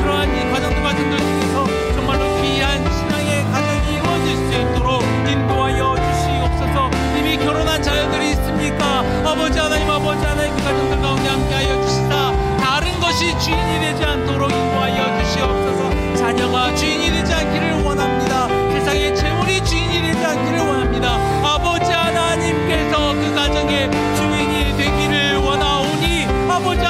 그러한 이 가정들 중에서 정말로 귀한 신앙의 가정이 이루어질 수 있도록 인도하여 주시옵소서. 이미 결혼한 자녀들이 있습니까? 아버지 하나님 그 가정들 가운데 함께하여 주시사 다른 것이 주인이 되지 않도록 인도하여 주시옵소서. 자녀가 주인이 되지 않기를 원합니다. 세상의 재물이 주인이 되지 않기를 원합니다. 아버지 하나님께서 그 가정의 주인이 되기를 원하오니 아버지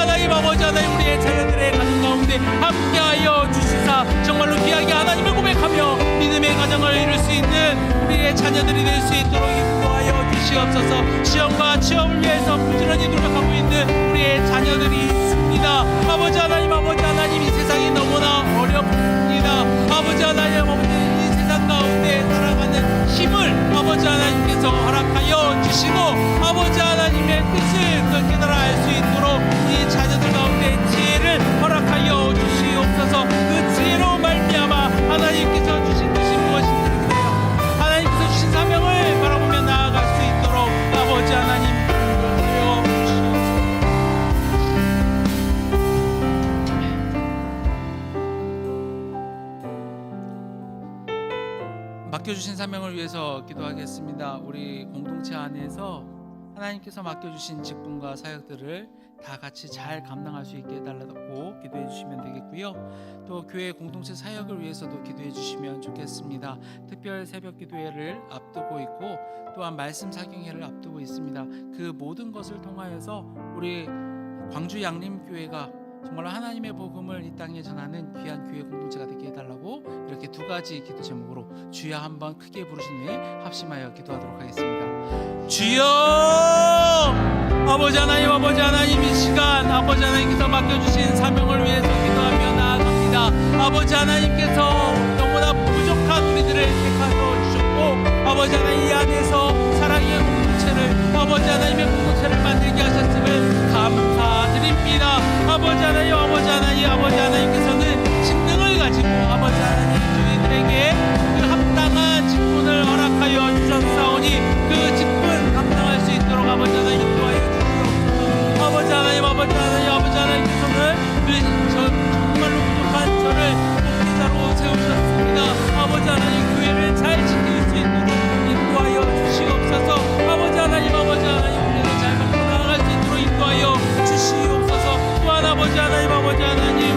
하나님 우리의 자녀들의 가정 가운데 함께하여 주시사 정말로 귀하게 하나님을 고백하며 믿음의 가정을 이룰 수 있는 우리의 자녀들이 될 수 있도록 인도하여 주시옵소서. 시험과 취업을 위해서 부지런히 노력하고 있는 우리의 자녀들이 있습니다. 아버지 하나님 이 세상이 너무나 어렵습니다. 아버지 하나님 이 세상 가운데 살아가는 힘을 아버지 하나님께서 허락하여 주시고 아버지 하나님의 뜻을 깨달아 알 수 있도록 이 자녀들 가운데 지혜를 허락하여 주시옵소서. 그 지혜로 말미암아 하나님께서 주신 뜻이 무엇인지 하나님께서 주신 사명을 바라보며 나아갈 수 있도록 아버지 하나님 인도하여 주시옵소서. 맡겨주신 사명을 위해서 기도하겠습니다. 우리 공동체 안에서 하나님께서 맡겨주신 직분과 사역들을 다 같이 잘 감당할 수 있게 해달라고 기도해 주시면 되겠고요. 또 교회 공동체 사역을 위해서도 기도해 주시면 좋겠습니다. 특별 새벽 기도회를 앞두고 있고 또한 말씀 사경회를 앞두고 있습니다. 그 모든 것을 통하여서 우리 광주 양림교회가 정말 하나님의 복음을 이 땅에 전하는 귀한 교회 공동체가 되게 해달라고 이렇게 두 가지 기도 제목으로 주여 한번 크게 부르신 후에 합심하여 기도하도록 하겠습니다. 주여 아버지 하나님 이 시간 아버지 하나님께서 맡겨주신 사명을 위해서 기도하며 나아갑니다. 아버지 하나님께서 너무나 부족한 우리들을 택하여 주셨고 아버지 하나님 이 안에서 사랑의 공동체를 아버지 하나님의 공동체를 만들게 하셨음을 감사드립니다. 아버지 하나님께서는 신능을 가지고 아버지 하나님 저희들에게 그 합당한 직분을 허락하여 주셨사오니 그 직분 감당할 수 있도록 아버지 하나님 인도하여 주시옵소서. 아버지 하나님께서는 정말로 부족한 저를 목회자로 세우셨습니다. 아버지 하나님 교회를 잘 지킬 수 있도록 인도하여 주시옵소서. 아버지 하나님 우리를 잘 갖고 나아갈 수 있도록 인도하여 주시옵소서. 또한 아버지 하나님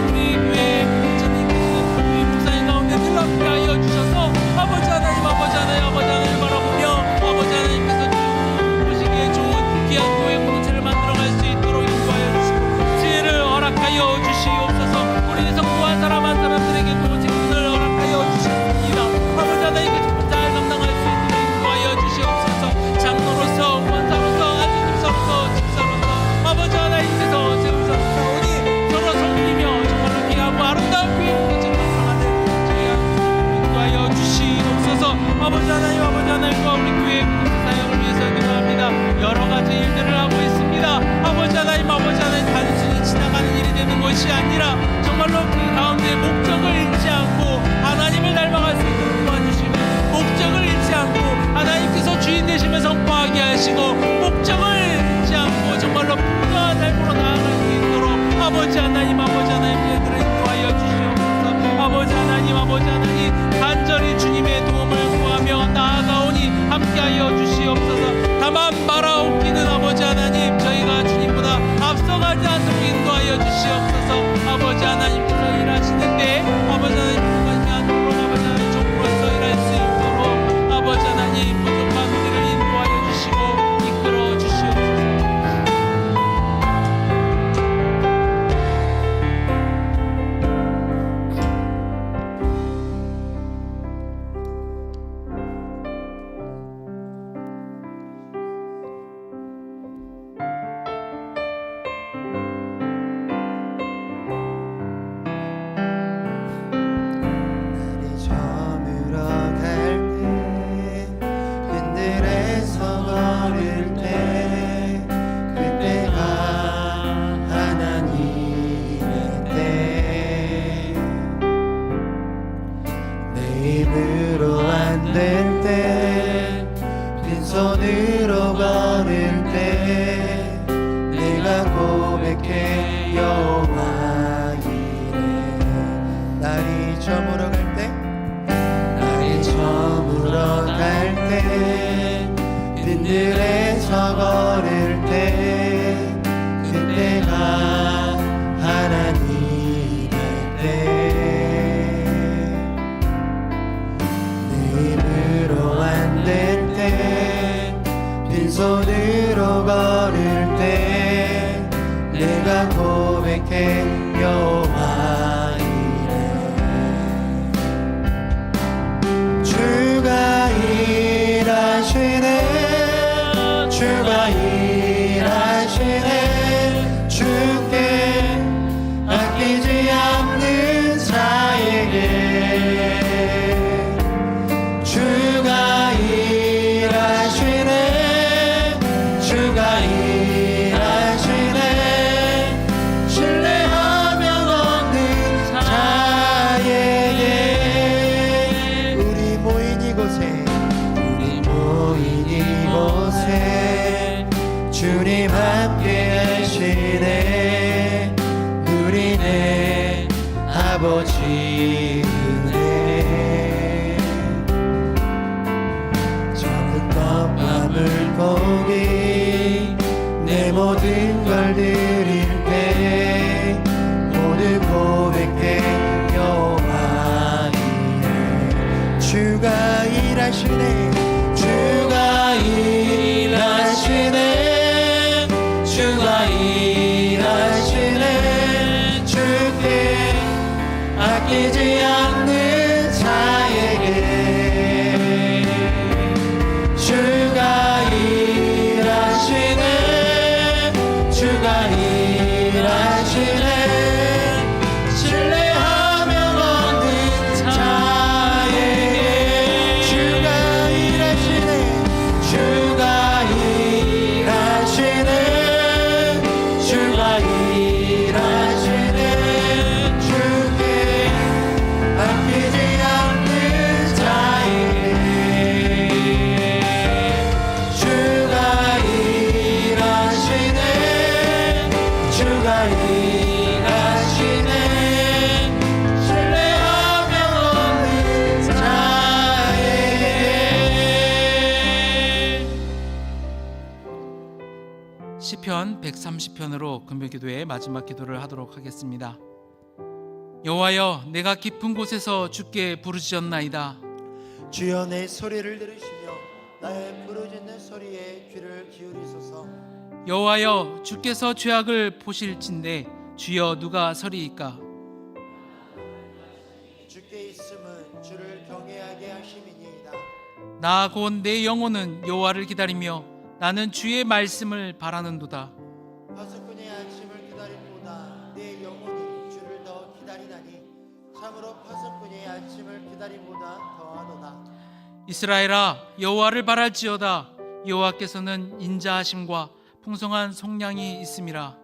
우리 교회 일들을 하고 있습니다. 아버지 하나님 단순히 지나가는 일이 되는 것이 아니라 정말로 그 가운데 목적을 잃지 않고 하나님을 닮아갈 수 있도록 도와주시고, 목적을 잃지 않고 하나님께서 주인 되시며 선포하게 하시고, 목적을 잃지 않고 정말로 풍성한 삶으로 나아갈 수 있도록 아버지 하나님 저희들을 인도하여 주시옵소서. 아버지 하나님 간절히 주님의 도움을 구하며 나아가오니 함께하여 주시옵소서. 다만 바라옵기는 아버지 하나님, 저희가 주님보다 앞서가지 않도록 인도하여 주시옵소서. 아버지 하나님께서 일하시는데 아버지 하나님 가지 않도록 아버지 하나님 종으로서 일할 수 있도록 아버지 하나님 부족한 우리를 인도하여 주시고 이끌어 주시옵소서. 날이 저물어 갈 때, 빈들에서 걸을 때, 그때가 하나님의 때. 내 힘으로 안 될 때, 빈손으로 걸을 때, 내가 고백해 여호와 이래. 날이 저물어 갈 때, 날이 저물어 갈 때, 빈들에서 걸을 때, 그때가 하나님의 때. 내 힘으로 안 될 때, 빈손으로 걸을 때, 내가 고백해 여호와 이래. 주가 일하시네, 주가 일하시네. 주께 아끼지 않는 자에게 주가 일하시네, 주가 일하시네. 신뢰하며 걷는 자에게. 우리 모인 이곳에 주님 함께 하시네. 누리네 아버지 은혜. 적은 것과 물고기 내 모든 걸 드릴 때, 모두 고백해 여호와 이래. 주가 일하시네, 주가 일하시네, 주가 일하시네. 주께 아끼지 않는 자에게 주가 일하시네, 주가 일하시네. 신뢰하며 걷는 자에게 주가 일하시네, 주가 일하시네, 주가 일하시네. 주께 아끼지 않는 자에게 주가 일하시네, 주가 일하시네. 신뢰하며 걷는 자에게. 시편 130편으로 금요기도의 마지막 기도를 하도록 하겠습니다. 여호와여, 내가 깊은 곳에서 주께 부르짖었나이다. 주여 내 소리를 들으시며 나의 부르짖는 소리에 귀를 기울이소서. 여호와여, 주께서 죄악을 보실진대 주여 누가 서리이까. 주께 있음은 주를 경외하게 하심이니이다. 나 곧 내 영혼은 여호와를 기다리며 나는 주의 말씀을 바라는도다. 파수꾼의 아침을 기다림보다 내 영혼이 주를 더 기다리나니 참으로 파수꾼의 아침을 기다림보다 더하도다. 이스라엘아, 여호와를 바랄지어다. 여호와께서는 인자하심과 풍성한 속량이 있음이라.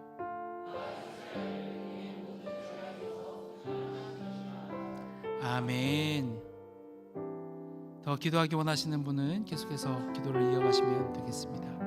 아멘. 더 기도하기 원하시는 분은 계속해서 기도를 이어가시면 되겠습니다.